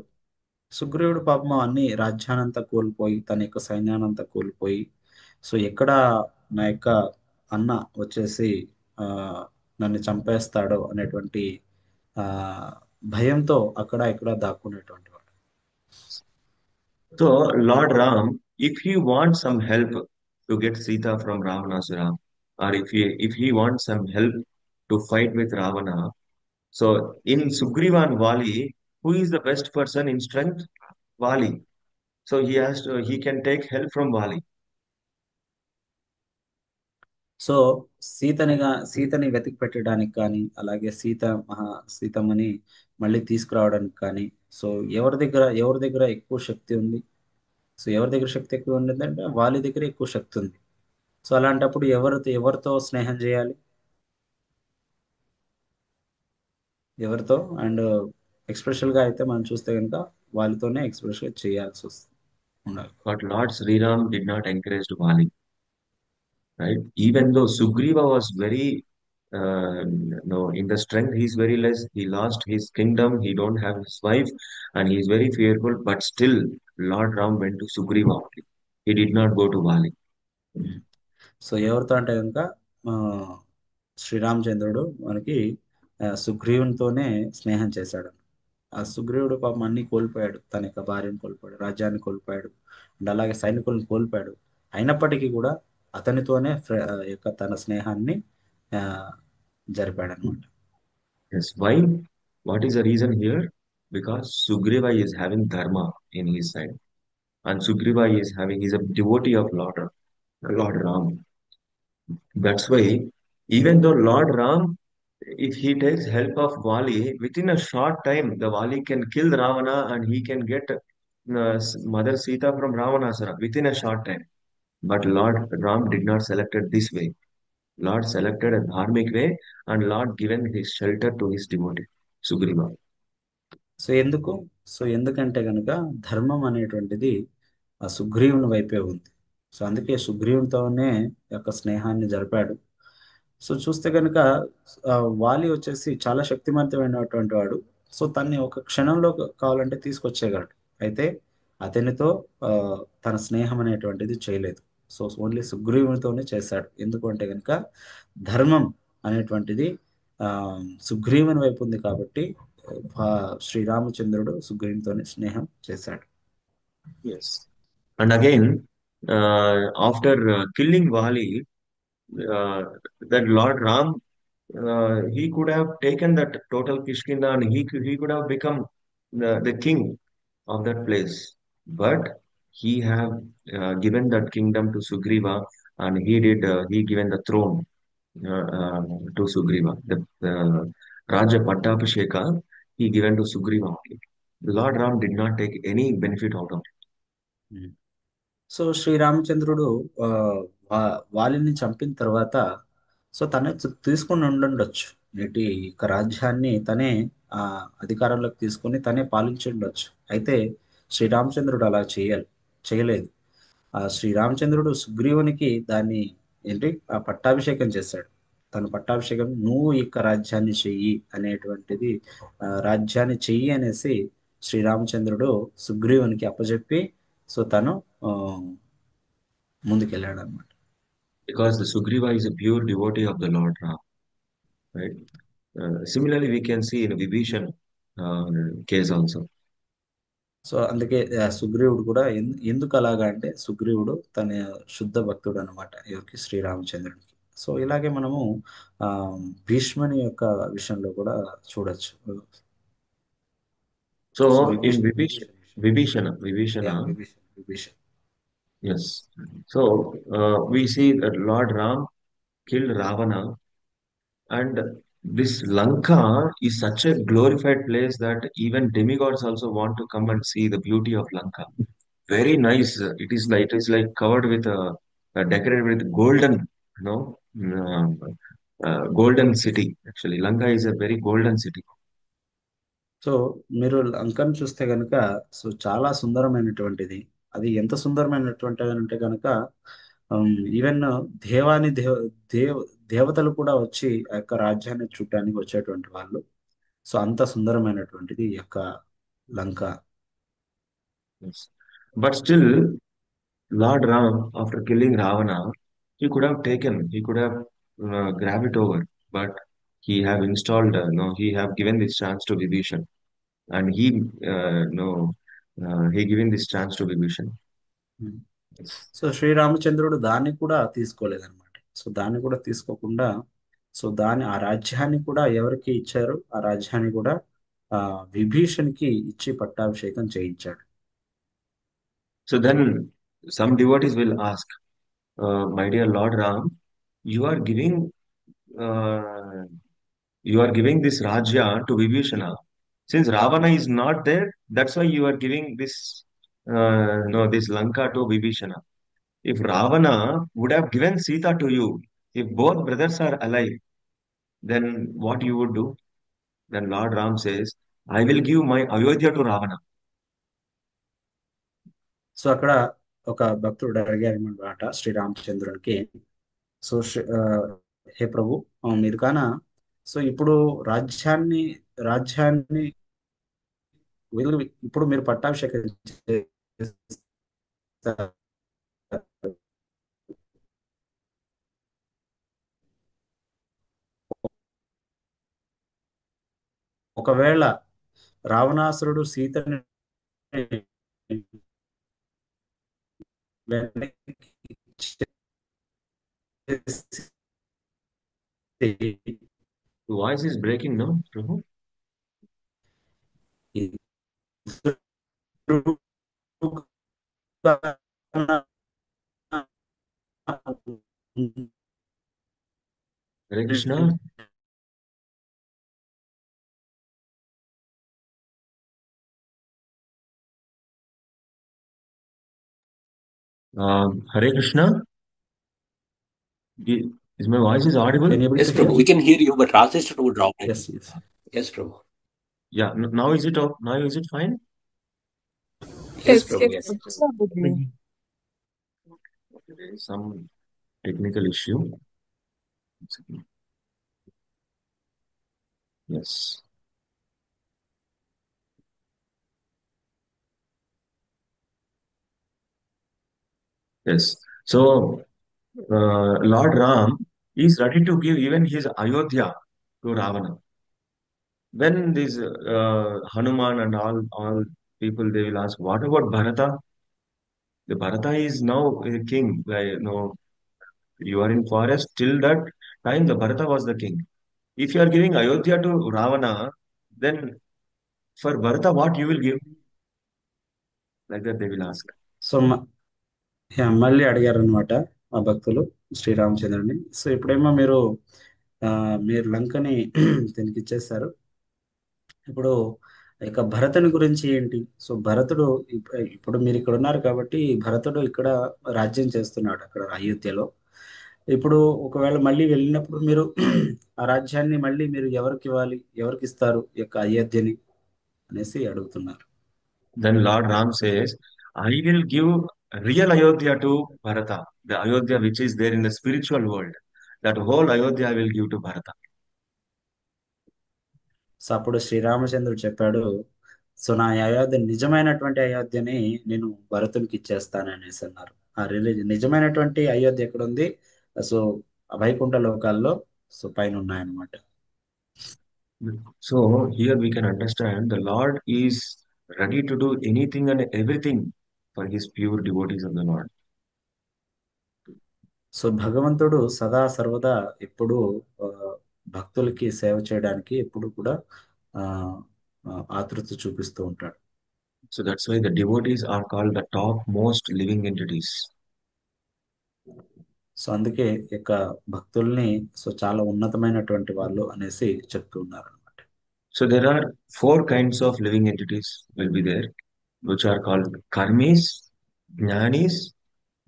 సుగ్రీవుడు పాపం అన్ని రాజ్యానంతా కోల్పోయి తన యొక్క సైన్యానంతా కోల్పోయి, సో ఎక్కడ నా యొక్క అన్న వచ్చేసి ఆ, నన్ను చంపేస్తాడో అనేటువంటి ఆ, భయంతో అక్కడ ఇక్కడ దాక్కునేటువంటి వాడు. So, Lord Ram, if he wants some help to get Sita from Ravanasura, or if he wants some help to fight with Ravana, so in Sugriva and Vali, who is the best person in strength? Vali. So he can take help from Vali. So సీతని వెతికి పెట్టడానికి కానీ, అలాగే సీతమ్మని మళ్ళీ తీసుకురావడానికి కానీ, so ఎవరి దగ్గర ఎక్కువ శక్తి ఉంది? సో ఎవరి దగ్గర శక్తి ఎక్కువ ఉండిందంటే వాళ్ళ దగ్గర ఎక్కువ శక్తి ఉంది. సో అలాంటప్పుడు ఎవరితో స్నేహం చేయాలి? ఎవరితో? అండ్ ఎక్స్ప్రెషల్గా అయితే మనం చూస్తే కనుక వాళ్ళతోనే ఎక్స్ప్రెషల్ చేయాల్సి వస్తుంది, ఉండాలి. But Lord Sri Ram did not encourage Vali, right? Even though Sugriva was very, no, in the strength, he's very less. He lost his kingdom. He don't have his wife, and he is very fearful. But still, Lord Ram went to Sugriva only. He did not go to Vali. So ఎవరితో అంటే కనుక ఆ, శ్రీరామచంద్రుడు మనకి సుగ్రీవునితోనే స్నేహం చేశాడు. ఆ సుగ్రీవుడు పాపం అన్ని కోల్పోయాడు. తన యొక్క భార్యను కోల్పోయాడు, రాజ్యాన్ని కోల్పోయాడు, అండ్ అలాగే సైనికులను కోల్పోయాడు. అయినప్పటికీ కూడా అతనితోనే యొక్క తన స్నేహాన్ని ఆ, జరిపాడు అనమాట. Yes. Why? What is the reason here? Because Sugriva is having dharma in his side, and Sugriva is a devotee of Lord Ram. That's why, even though Lord Ram, if he takes help of Vali, within a short time, the Vali can kill Ravana and he can get Mother Sita from Ravanasara within a short time. But Lord Ram did not select it this way. Lord selected a dharmic way, and Lord given his shelter to his devotee, Sugriva. So ఎందుకంటే కనుక ధర్మం అనేటువంటిది ఆ సుగ్రీవుని వైపే ఉంది. So అందుకే సుగ్రీవునితోనే యొక్క స్నేహాన్ని జరిపాడు. సో చూస్తే కనుక ఆ, వాలి వచ్చేసి చాలా శక్తివంతమైనటువంటి వాడు. సో తన్ని ఒక క్షణంలో కావాలంటే తీసుకొచ్చేయగలడు. అయితే అతనితో ఆ, తన స్నేహం అనేటువంటిది చేయలేదు. సో ఓన్లీ సుగ్రీవునితోనే చేశాడు. ఎందుకంటే కనుక ధర్మం అనేటువంటిది ఆ, సుగ్రీవుని వైపు ఉంది కాబట్టి శ్రీరామచంద్రుడు సుగ్రీవునితోనే స్నేహం చేశాడు. Yes. And again, after killing Vali, uh, that Lord Ram, he could have taken that total Kishkinda and he could have become the king of that place. But he have given that kingdom to Sugriva, and he given the throne to Sugriva. The Raja Pattabhisheka, he given to Sugriva only. Lord Ram did not take any benefit out of so శ్రీరామచంద్రుడు ఆ, వాలిని చంపిన తర్వాత so తనే తీసుకుని ఉండుండొచ్చు. నేటి యొక్క రాజ్యాన్ని తనే ఆ, అధికారంలోకి తీసుకొని తనే పాలించి ఉండొచ్చు. అయితే శ్రీరామచంద్రుడు అలా చేయలేదు. ఆ శ్రీరామచంద్రుడు సుగ్రీవునికి దాన్ని ఏంటి ఆ పట్టాభిషేకం చేశాడు. తన పట్టాభిషేకం నువ్వు ఈ యొక్క రాజ్యాన్ని చెయ్యి అనేటువంటిది, రాజ్యాన్ని చెయ్యి అనేసి శ్రీరామచంద్రుడు సుగ్రీవునికి అప్పచెప్పి సో తను ఆ, ముందుకెళ్ళాడు అనమాట. Because the Sugriva is a pure devotee of the Lord Ram, right? Similarly, we can see in Vibhishan uh, case also. So అందుకే సుగ్రీవుడు కూడా ఎందుకు అలాగా అంటే సుగ్రీవుడు తన శుద్ధ భక్తుడు అనమాట ఎవరికి శ్రీరామచంద్రుడికి. సో ఇలాగే మనము ఆ భీష్ముని యొక్క విషయంలో కూడా చూడొచ్చు. So So in Vibhishana Vibhishana విషయం. Yeah Vibhishana, Vibhishana Vibhishana. yes. So we see that Lord Ram killed Ravana, and this Lanka is such a glorified place that even demigods also want to come and see the beauty of Lanka. Very nice. It is like covered with decorated with golden, you know, golden city. Actually, Lanka is a very golden city. So మీరు లంకను చూస్తే కనుక so చాలా సుందరమైనటువంటిది. అది ఎంత సుందరమైనటువంటిది అంటే కనుక even దేవాని దేవ దేవ దేవతలు కూడా వచ్చి ఆ యొక్క రాజ్యాన్ని చూడటానికి వచ్చేటువంటి వాళ్ళు. సో అంత సుందరమైనటువంటిది ఈ యొక్క లంక. Yes. But still, Lord Ram, after killing Ravana, he could have grabbed it over, but he have installed, no, he have given this chance to Vibhishan, and no, he given this chance to Vibhishan. Yes. So శ్రీరామచంద్రుడు దాన్ని కూడా తీసుకోలేదన్నమాట. So దాన్ని కూడా తీసుకోకుండా so ఆ రాజ్యాన్ని కూడా ఎవరికి ఇచ్చారు? ఆ రాజ్యాన్ని కూడా ఆ విభీషణ్కి ఇచ్చి పట్టాభిషేకం చేయించాడు. So then some devotees will ask, my dear Lord Ram, you are giving uh, you are giving this Rajya to Vibhishana. Since Ravana is not there, that's why you are giving this no this Lanka to Vibhishana. If Ravana would have given Sita to you, if both brothers are alive, then what you would do? Then Lord Ram says, I will give my Ayodhya to Ravana. So అక్కడ ఒక భక్తుడు అడిగారు అనమాట శ్రీరామచంద్రునికి. So hey ప్రభు, మీరు కాన so ఇప్పుడు రాజ్యాన్ని రాజ్యాన్ని ఇప్పుడు మీరు పట్టాభిషేకం చేస్తారు. ఒకవేళ రావణాసురుడు సీతని వెనక్కి ఇచ్చేసి The voice is breaking, no, Prabhu? Hare Krishna. Hare Krishna. Is my voice is audible? Can you able Yes, to hear? Prabhu, we can hear you, but translation would drop. Yes, yes. Yes, Prabhu. Yeah. Now is it now is it fine? Yes, Prabhu. Yes. Okay, there is some technical issue. Yes. Yes. So Lord Ram is ready to give even his Ayodhya to Ravana. When this Hanuman and all people they will ask, what about Bharata? The Bharata is now a king. You are in forest till that time. The Bharata was the king. If you are giving Ayodhya to Ravana, then for Bharata, what you will give? Like that they will ask. So మళ్ళీ అడిగారు అనమాట ఆ భక్తులు శ్రీరామచంద్రుని. So ఇప్పుడేమో మీరు మీరు లంకని దీనికి ఇచ్చేస్తారు. ఇప్పుడు ఇక భరతుని గురించి ఏంటి? సో భరతుడు ఇప్పుడు మీరు ఇక్కడ ఉన్నారు కాబట్టి భరతుడు ఇక్కడ రాజ్యం చేస్తున్నాడు అక్కడ అయోధ్యలో. ఇప్పుడు ఒకవేళ మళ్ళీ వెళ్ళినప్పుడు మీరు ఆ రాజ్యాన్ని మళ్ళీ మీరు ఎవరికి ఇవ్వాలి, ఎవరికి ఇస్తారు ఈ యొక్క అయోధ్యని అనేసి అడుగుతున్నారు. Then Lord Ram says, I will give real Ayodhya to Bharata, the Ayodhya which is there in the spiritual world. That whole Ayodhya I will give to Bharata. So అప్పుడు శ్రీరామచంద్రుడు చెప్పాడు, సో నా అయోధ్య నిజమైనటువంటి అయోధ్యని నేను భరతునికి ఇచ్చేస్తాను అనేసి అన్నారు. ఆ నిజమైనటువంటి అయోధ్య ఎక్కడ ఉంది? సో వైకుంఠ లోకాల్లో సో పైన ఉన్నాయన్నమాట. So here we can understand the Lord is ready to do anything and everything for his pure devotees of the Lord. So భగవంతుడు సదా సర్వదా ఎప్పుడు ఆ, భక్తులకి సేవ చేయడానికి ఎప్పుడు కూడా ఆ, ఆతృత చూపిస్తూ ఉంటాడు. So that's why the devotees are called the topmost living entities. So అందుకే ఇక భక్తుల్ని సో చాలా ఉన్నతమైనటువంటి వాళ్ళు అనేసి చెప్తూ ఉన్నారు అనమాట. So there are four kinds of living entities will be there, which are called karmis, jnanis,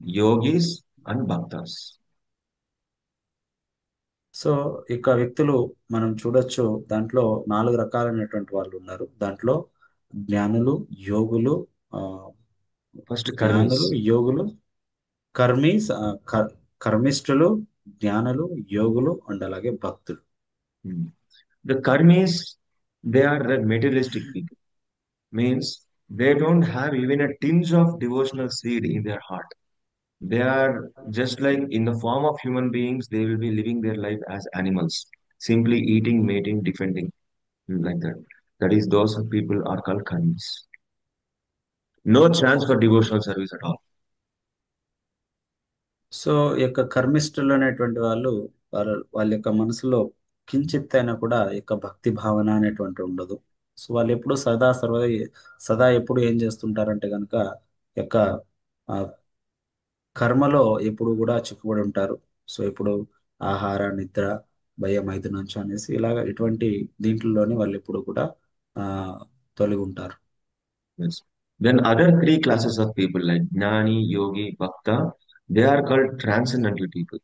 yogis, and bhaktas. So ఇక వ్యక్తులు మనం చూడొచ్చు, దాంట్లో 4 రకాలైనటువంటి వాళ్ళు ఉన్నారు. దాంట్లో జ్ఞానులు, యోగులు, ఆ, First, karmis. జ్ఞానులు, యోగులు, కర్మీస్, కర్మిష్ఠులు, జ్ఞానులు, యోగులు అండ్ అలాగే భక్తులు. Hmm. The karmis, they are the materialistic people. Means they don't have even a tinge of devotional seed in their heart. They are just like in the form of human beings, they will be living their life as animals, simply eating, mating, defending, like that. That is, those people are called karmis. No chance for devotional service at all. So ఈ యొక్క కర్మిష్ఠులు అనేటువంటి వాళ్ళు వాళ్ళ యొక్క మనసులో కించిత్ అయినా కూడా ఈ యొక్క భక్తి భావన అనేటువంటి ఉండదు. సో వాళ్ళు ఎప్పుడు సదా ఎప్పుడు ఏం చేస్తుంటారంటే కనుక యొక్క ఆ, కర్మలో ఎప్పుడు కూడా చిక్కుబడి ఉంటారు. సో ఇప్పుడు ఆహార, నిద్ర, భయం, మైథునంచు అనేసి ఇలాగ ఇటువంటి దీంట్లోనే వాళ్ళు ఎప్పుడు కూడా ఆ తొలగి ఉంటారు. Yes. Then other three classes of people like Jnani, Yogi, Bhakta, they are called transcendental people.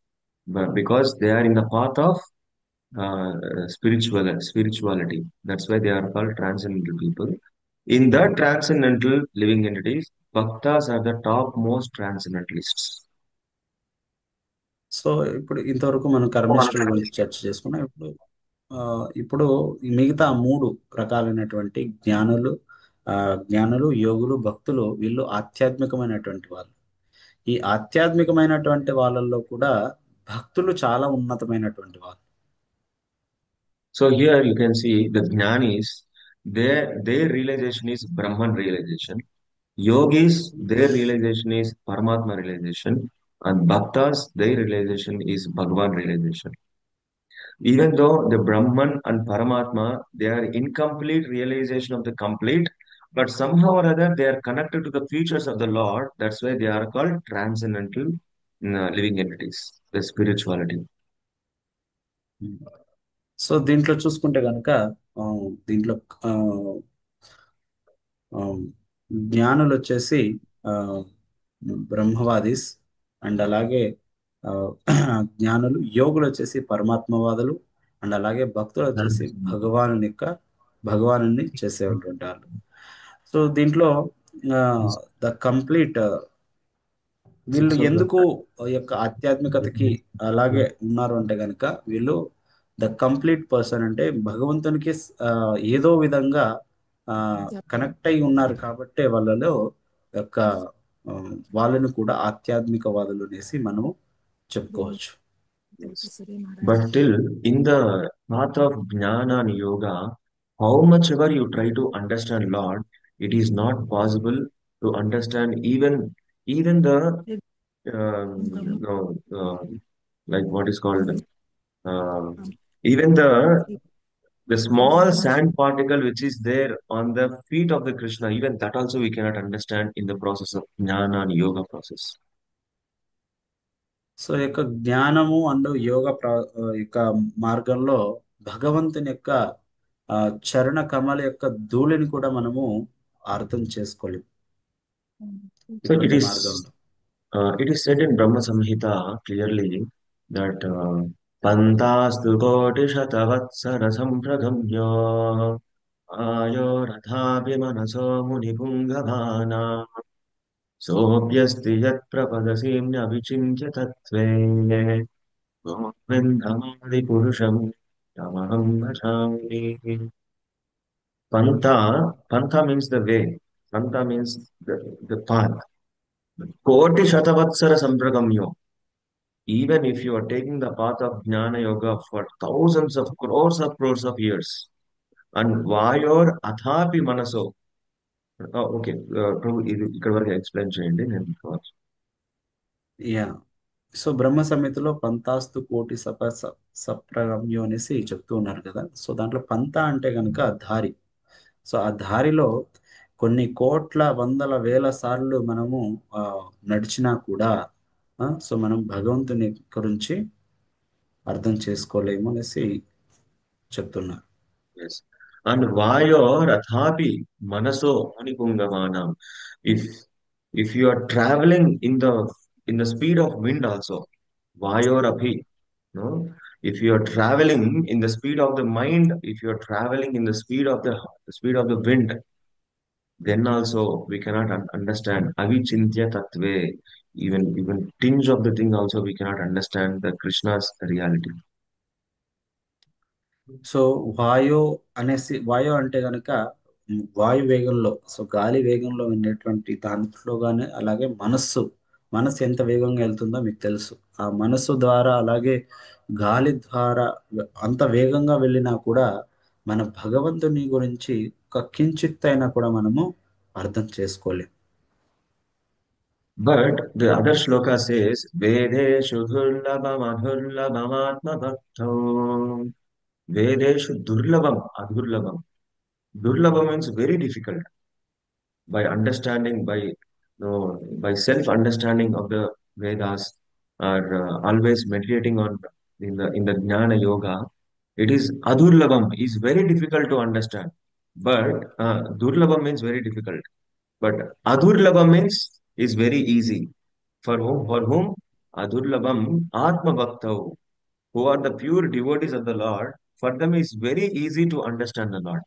But because they are in the path of spirituality. That's why they are called transcendental people. In the transcendental living entities, bhaktas are the topmost transcendentalists. So ఇప్పుడు ఇంతవరకు మనం కర్మిష్ఠుల గురించి చర్చ చేసుకున్నాం. ఆ, ఇప్పుడు ఈ మిగతా 3 రకాలైనటువంటి ఆ, జ్ఞానులు, యోగులు, భక్తులు వీళ్ళు ఆధ్యాత్మికమైనటువంటి వాళ్ళు. ఈ ఆధ్యాత్మికమైనటువంటి వాళ్ళల్లో కూడా భక్తులు చాలా ఉన్నతమైనటువంటి వాళ్ళు. So here you can see the jnanis, their realization is Brahman realization. Yogis, their realization is Paramatma realization. And bhaktas, their realization is Bhagavan realization. Even though the Brahman and Paramatma, they are incomplete realization of the complete, but somehow or other they are connected to the features of the Lord. That's why they are called transcendental living entities, the spirituality. So దీంట్లో చూసుకుంటే కనుక దీంట్లో ఆ, ఆ, జ్ఞానులు వచ్చేసి ఆ, బ్రహ్మవాదీస్ and అలాగే ఆ, జ్ఞానులు, యోగులు వచ్చేసి పరమాత్మవాదులు అండ్ అలాగే భక్తులు వచ్చేసి భగవాను చేసేటువంటి వాళ్ళు. సో దీంట్లో ద కంప్లీట్ వీళ్ళు 6 o'clock. ఎందుకు ఆ యొక్క ఆధ్యాత్మికతకి అలాగే ఉన్నారు అంటే కనుక వీళ్ళు ద కంప్లీట్ పర్సన్ అంటే భగవంతునికి ఏదో విధంగా కనెక్ట్ అయి ఉన్నారు కాబట్టి వాళ్ళలో యొక్క ఆ, వాళ్ళని కూడా ఆధ్యాత్మికవాదులు అనేసి మనము చెప్పుకోవచ్చు. Yes. But still, in the path of jnana and yoga, how much ever you try to understand Lord, it is not possible to understand even the no, like what is called uh, even the small sand particle which is there on the feet of the Krishna, even that also we cannot understand in the process of jnana and yoga process. So ఈ యొక్క జ్ఞానము and yoke యొక్క మార్గంలో భగవంతుని యొక్క ఆ, చరణ కమల యొక్క ధూళిని కూడా మనము అర్థం చేసుకోలేము So ఇటువంటి మార్గంలో. it is said in Brahma Samhita clearly that Pantastu Koti Shatavatsara Sampragamya Ayo Rathabhimanaso Munipungavana. सोऽप्यस्ति यत्प्रपदसीम्यभिचिन्त्य तत्त्वे गोविन्दमादिपुरुषं तमहं भजामि. Pantha means the way. Pantha means the path. Koti Shatavatsara Sampragamyo. Even if you are taking the path of Jnana Yoga for thousands of crores of years, and Vayor Athapi Manaso. Okay ప్రభు ఇది ఇక్కడ వరకు explain చేయండి నేను yeah. So బ్రహ్మ సంహితలో పంతాస్తు కోటి సప్రగమ్యో అనేసి చెప్తూ ఉన్నారు కదా. సో దాంట్లో పంత అంటే కనుక దారి. సో ఆ దారిలో కొన్ని కోట్ల వందల వేల సార్లు మనము ఆ, నడిచినా కూడా సో మనం భగవంతుని గురించి అర్థం చేసుకోలేము అనేసి చెప్తున్నారు. yes. And Vayor Athapi Manaso Manipungamanam. If you are traveling in the speed of wind also, Vayor Abhi, no? If you are traveling in the speed of the mind, if you are traveling in the speed of the wind, then also we cannot understand avichintya tattve. Even tinge of the thing also we cannot understand the Krishna's reality. So వాయో వాయో అంటే గనక వాయు వేగంలో, so గాలి వేగంలో ఉండేటువంటి దాంట్లో కానీ, అలాగే మనస్సు ఎంత వేగంగా వెళ్తుందో మీకు తెలుసు. ఆ మనస్సు ద్వారా అలాగే గాలి ద్వారా అంత వేగంగా వెళ్ళినా కూడా మన భగవంతుని గురించి ఒక కించిత్ అయినా కూడా మనము అర్థం చేసుకోలేం. But the other shloka says, Vedeshu durlabam adurlabam atma bhakto. Vedeshu durlabam adurlabam. Durlabam means very difficult. By understanding, by self-understanding of the Vedas, or always meditating on in the Jnana Yoga, it is adurlabam, is very difficult to understand. But durlabam means very difficult. But adurlabam means is very easy. For whom? For whom? Adurlabam Atma Bhaktav, who are the pure devotees of the Lord, for them is very easy to understand the Lord.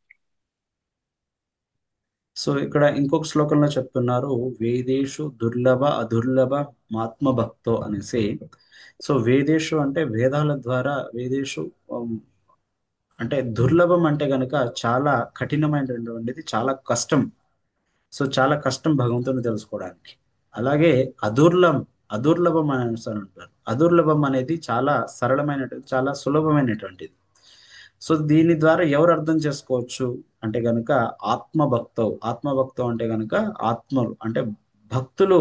So ఇక్కడ ఇంకొక శ్లోకంలో చెప్తున్నారు, వేదేషు దుర్లభ అదుర్లభ ఆత్మభక్తో అనేసి. So వేదేషు అంటే వేదాల ద్వారా, వేదేషు అంటే దుర్లభం అంటే గనక చాలా కఠినమైనటువంటిది, చాలా కష్టం. సో చాలా కష్టం భగవంతుని తెలుసుకోవడానికి. అలాగే అదుర్లభం అని అంటారు. అదుర్లభం అనేది చాలా సరళమైనటువంటి, చాలా సులభమైనటువంటిది. సో దీని ద్వారా ఎవరు అర్థం చేసుకోవచ్చు అంటే గనుక ఆత్మభక్తం అంటే గనుక ఆత్మలు అంటే భక్తులు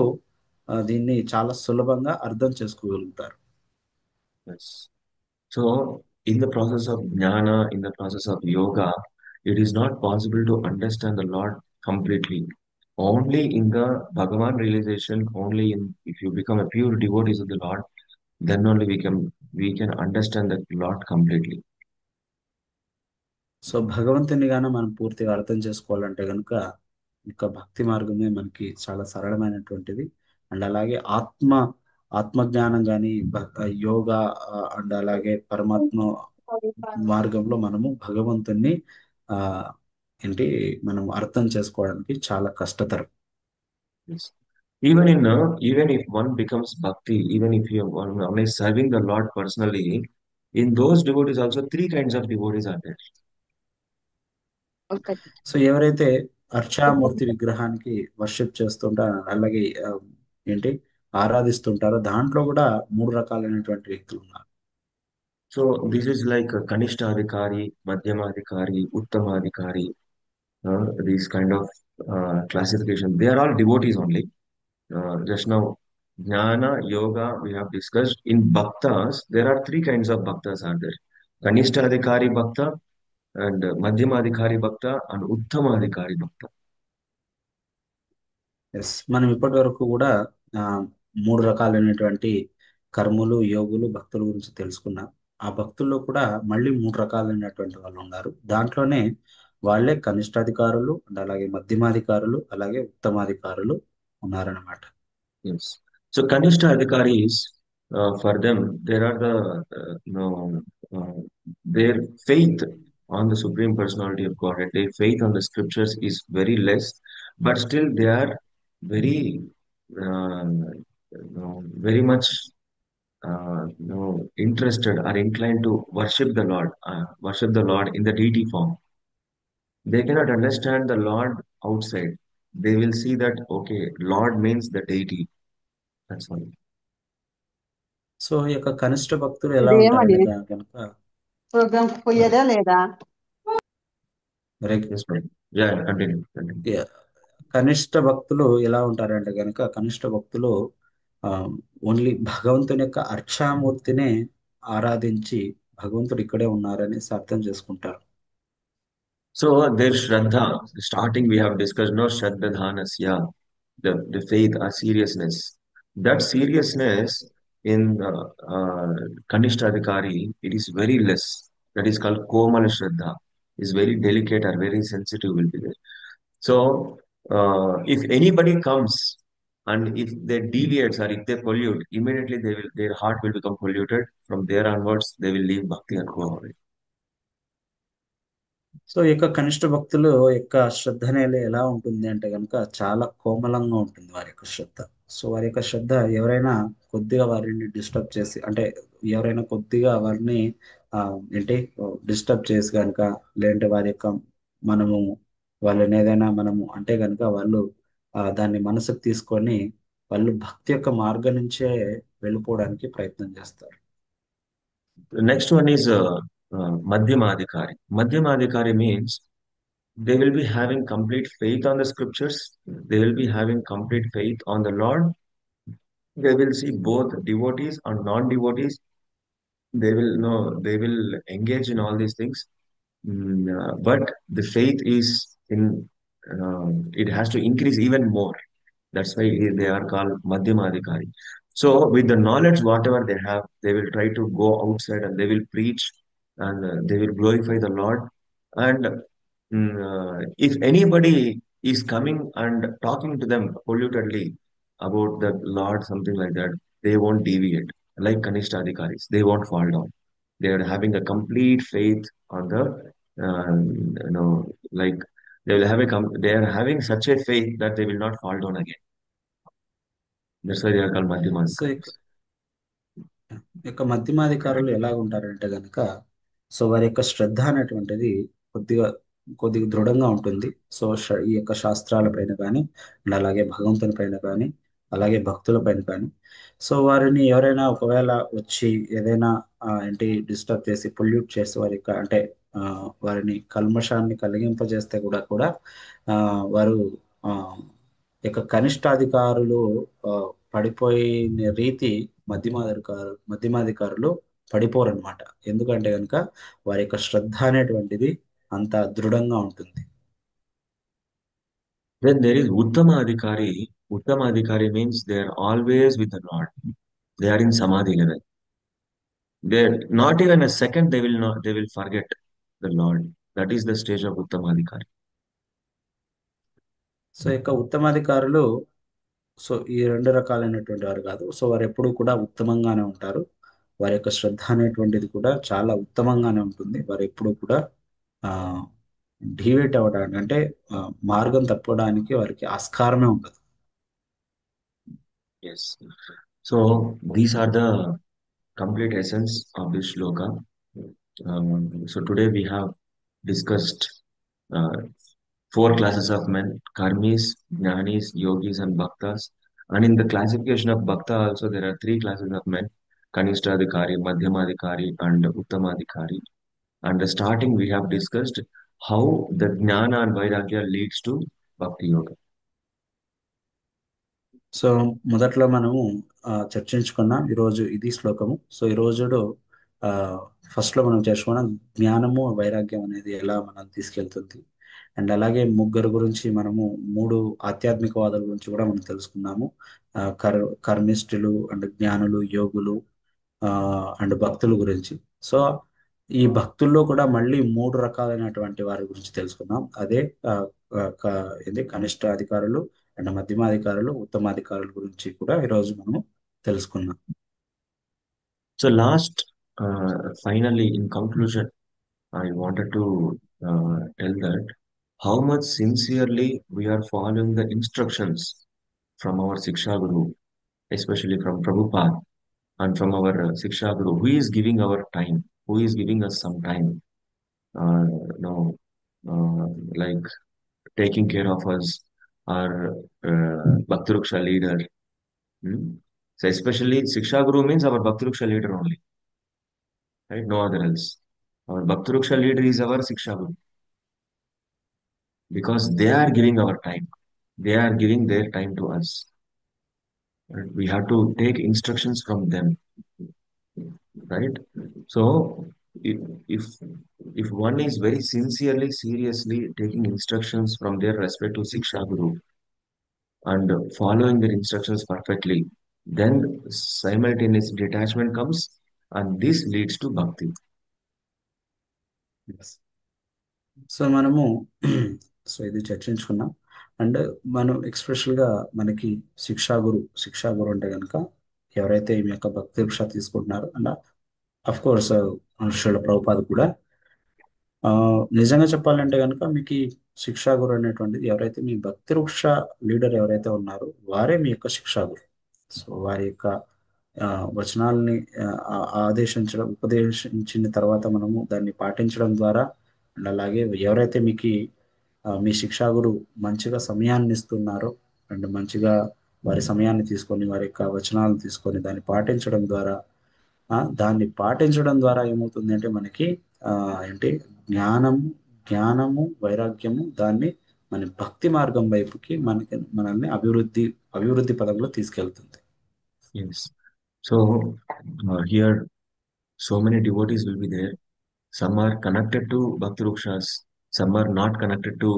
దీన్ని చాలా సులభంగా అర్థం చేసుకోగలుగుతారు. Yes. So, in the process of jnana, in the process of yoga, it is not possible to understand the Lord completely. Only in the Bhagavan realization, only in if you become a pure devotee of the Lord, then only we can understand the Lord completely. So భగవంతుని గాన మనం పూర్తిగా అర్థం చేసుకోవాలంటే కనుక ఇక భక్తి మార్గమే మనకి చాలా సరళమైనటువంటిది. అండ్ అలాగే ఆత్మజ్ఞానం కానీ, యోగా అండ్ అలాగే పరమాత్మ మార్గంలో మనము భగవంతుణ్ణి ఆ ఏంటి మనం అర్థం చేసుకోవడానికి చాలా కష్టతరం. Yes. Even if one becomes bhakti, even if one is serving the Lord personally, in those devotees also three kinds of devotees are there. So ఎవరైతే అర్చామూర్తి విగ్రహానికి వర్షిప్ చేస్తుంటారో, అలాగే ఏంటి ఆరాధిస్తుంటారో, దాంట్లో కూడా మూడు రకాలైనటువంటి వ్యక్తులు ఉన్నారు. So this is like Kanishtadhikari, Madhyamadhikari, Uttamadhikari, these kind of classification. They are all devotees only. Just now, Jnana, Yoga, we have discussed. In Bhaktas, there are three kinds of Bhaktas are there. Kanishtadhikari Bhakta, and Madhyamadhikari Bhakta, and Uttamadhikari Bhakta. Yes, మనం ఇప్పటి వరకు కూడా ఆ, మూడు రకాలైనటువంటి కర్మలు, యోగులు, భక్తుల గురించి తెలుసుకున్నాం. ఆ భక్తుల్లో కూడా మళ్ళీ మూడు రకాలైనటువంటి వాళ్ళు ఉన్నారు. దాంట్లోనే వాళ్ళే కనిష్టాధికారులు అండ్ అలాగే మధ్యమాధికారులు, అలాగే ఉత్తమాధికారులు ఉన్నారన్నమాట. Yes. So Kanishta Adhikaris, for them, there are uh, their faith on the Supreme Personality of Godhead, their faith on the scriptures is very less, but still they are very very much interested or inclined to worship the Lord in the deity form. They cannot understand the Lord outside. They will see that, okay, Lord means the deity. That's all. So ఈ యొక్క కనిష్ట భక్తులు ఎలా ఇది ఉంటారంటే ఏమది కనుక programme sorry పోయేదా లేదా Yes, madam. Yeah, yeah, continue, continue. కనిష్ట భక్తులు ఎలా ఉంటారంటే కనుక కనిష్ట భక్తులు ఓన్లీ భగవంతుని యొక్క అర్చామూర్తినే ఆరాధించి భగవంతుడు ఇక్కడే ఉన్నారని అర్థం చేసుకుంటారు. So their Shraddha, starting we have discussed, no Shraddha Dhanasya, the faith or seriousness. That seriousness in Kanishtadhikari, it is very less. That is called Komala Shraddha. Is very delicate or very sensitive will be there. So if anybody comes and if they deviates or if they pollute, immediately their heart will become polluted. From there onwards, they will leave bhakti and go away. So ఈ యొక్క కనిష్ట భక్తులు యొక్క శ్రద్ధ అనేది ఎలా ఉంటుంది అంటే కనుక చాలా కోమలంగా ఉంటుంది వారి యొక్క శ్రద్ధ. సో వారి యొక్క శ్రద్ధ ఎవరైనా కొద్దిగా వారిని డిస్టర్బ్ చేసి అంటే ఎవరైనా కొద్దిగా వారిని ఏంటి డిస్టర్బ్ చేసి కనుక లేదంటే వారి యొక్క మనము వాళ్ళని ఏదైనా మనము అంటే కనుక వాళ్ళు దాన్ని మనసుకు తీసుకొని వాళ్ళు భక్తి యొక్క మార్గం నుంచే వెళ్ళిపోవడానికి ప్రయత్నం చేస్తారు. The next one is Madhyamadhikari. Madhyamadhikari means they will be having complete faith on the scriptures. They will be having complete faith on the Lord. They will see both devotees and non-devotees. They will know, they will engage in all these things. But the faith is in, it has to increase even more. That's why they are called Madhyamadhikari. So, with the knowledge, whatever they have, they will try to go outside and they will preach and they will glorify the Lord. And if anybody is coming and talking to them pollutedly about the Lord, something like that, they won't deviate. Like Kanishtadhikaris, they won't fall down. They are having a complete faith on the, like they will have they are having such a faith that they will not fall down again. That's why they are called so Madhyamadhikaris. యొక్క మధ్యమాధికారులు ఎలా ఉంటారంటే గనక so వారి యొక్క శ్రద్ధ అనేటువంటిది కొద్దిగా కొద్దిగా దృఢంగా ఉంటుంది. సో ఈ యొక్క శాస్త్రాల పైన కానీ అండ్ అలాగే భగవంతుని పైన కానీ అలాగే భక్తుల పైన కానీ సో వారిని ఎవరైనా ఒకవేళ వచ్చి ఏదైనా ఏంటి డిస్టర్బ్ చేసి పొల్యూట్ చేసి వారి యొక్క అంటే వారిని కల్మషాన్ని కలిగింపజేస్తే కూడా వారు ఆ, యొక్క కనిష్టాధికారులు ఆ, పడిపోయిన రీతి మధ్యమాధికారులు పడిపోరన్నమాట. ఎందుకంటే కనుక వారి యొక్క శ్రద్ధ అనేటువంటిది అంత దృఢంగా ఉంటుంది. Then there is Uttama Adhikari. Uttama Adhikari means they are always with the Lord. They are in Samadhi level. They not even a second they will not they will forget the Lord. That is the stage of Uttama Adhikari. So యొక్క ఉత్తమాధికారులు so ఈ రెండు రకాలైనటువంటి వారు కాదు. So వారు ఎప్పుడూ కూడా ఉత్తమంగానే ఉంటారు. వారి యొక్క శ్రద్ధ అనేటువంటిది కూడా చాలా ఉత్తమంగానే ఉంటుంది. వారు ఎప్పుడూ కూడా ఆ డివేట్ అవ్వడానికి అంటే మార్గం తప్పడానికి వారికి ఆస్కారమే ఉండదు. Yes. So these are the complete essence of this shloka. So today we have discussed uh, four classes of men: karmis, jnanis, yogis, and bhaktas. And in the classification of bhakta also there are three classes of men: Kanishtadhikari, Madhyamadhikari, and Uttamadhikari. And the starting we have discussed how the jnana and vairagya leads to bhakti yoga. So మొదట్లో మనము చర్చించుకున్నాం ఈరోజు ఇది శ్లోకము. So ఈ రోజు ఫస్ట్లో మనం చేసుకున్నాం జ్ఞానము వైరాగ్యం అనేది ఎలా మనం తీసుకెళ్తుంది. అండ్ అలాగే ముగ్గురు గురించి మనము మూడు ఆధ్యాత్మికవాదుల గురించి కూడా మనం తెలుసుకున్నాము. కర్మిష్ఠులు అండ్ జ్ఞానులు, యోగులు అండ్ భక్తుల గురించి. సో ఈ భక్తుల్లో కూడా మళ్ళీ మూడు రకాలైనటువంటి వారి గురించి తెలుసుకున్నాం. అదే ఏంది కనిష్ట అధికారులు అండ్ మధ్యమాధికారులు, ఉత్తమాధికారుల గురించి కూడా ఈరోజు మనము తెలుసుకున్నాం. So last, finally, in conclusion, I wanted to tell that how much sincerely we are following the instructions from our Siksha Guru, especially from Prabhupada, and from our Siksha Guru, who is giving our time, who is giving us some time, you know, uh, like taking care of us, our Bhaktiruksha leader. Hmm? So especially Siksha Guru means our Bhaktiruksha leader only, right? No other else. Our Bhaktiruksha leader is our Siksha Guru because they are giving our time. They are giving their time to us. Right? We have to take instructions from them, right? So if if if one is very sincerely, seriously taking instructions from their respective Siksha Guru and following their instructions perfectly, then simultaneous detachment comes, and this leads to bhakti. Yes. So మనము so ఇది చర్చించుకున్నాం. And మనం ఎక్స్పెషల్గా మనకి శిక్షా గురు అంటే కనుక ఎవరైతే మీ యొక్క భక్తి దీక్ష తీసుకుంటున్నారో and of course Srila Prabhupada కూడా ఆ, నిజంగా చెప్పాలంటే కనుక మీకు ఈ శిక్షా గురు అనేటువంటిది ఎవరైతే మీ భక్తి వృక్ష లీడర్ ఎవరైతే ఉన్నారో వారే మీ యొక్క శిక్షా గురు. సో వారి యొక్క ఆ, వచనాల్ని ఉపదేశించిన తర్వాత మనము దాన్ని పాటించడం ద్వారా అండ్ అలాగే ఎవరైతే మీకు మీ శిక్షా గురు మంచిగా సమయాన్ని ఇస్తున్నారో అండ్ మంచిగా వారి సమయాన్ని తీసుకొని వారి యొక్క వచనాలను తీసుకొని దాన్ని పాటించడం ద్వారా దాన్ని పాటించడం ద్వారా ఏమవుతుంది అంటే మనకి ఆ, ఏంటి జ్ఞానము జ్ఞానము వైరాగ్యము దాన్ని మన భక్తి మార్గం వైపుకి మనల్ని అభివృద్ధి పదంలో తీసుకెళ్తుంది. Yes. So here so many devotees will be there. Some are connected to Bhakti Rukshas, some are not connected to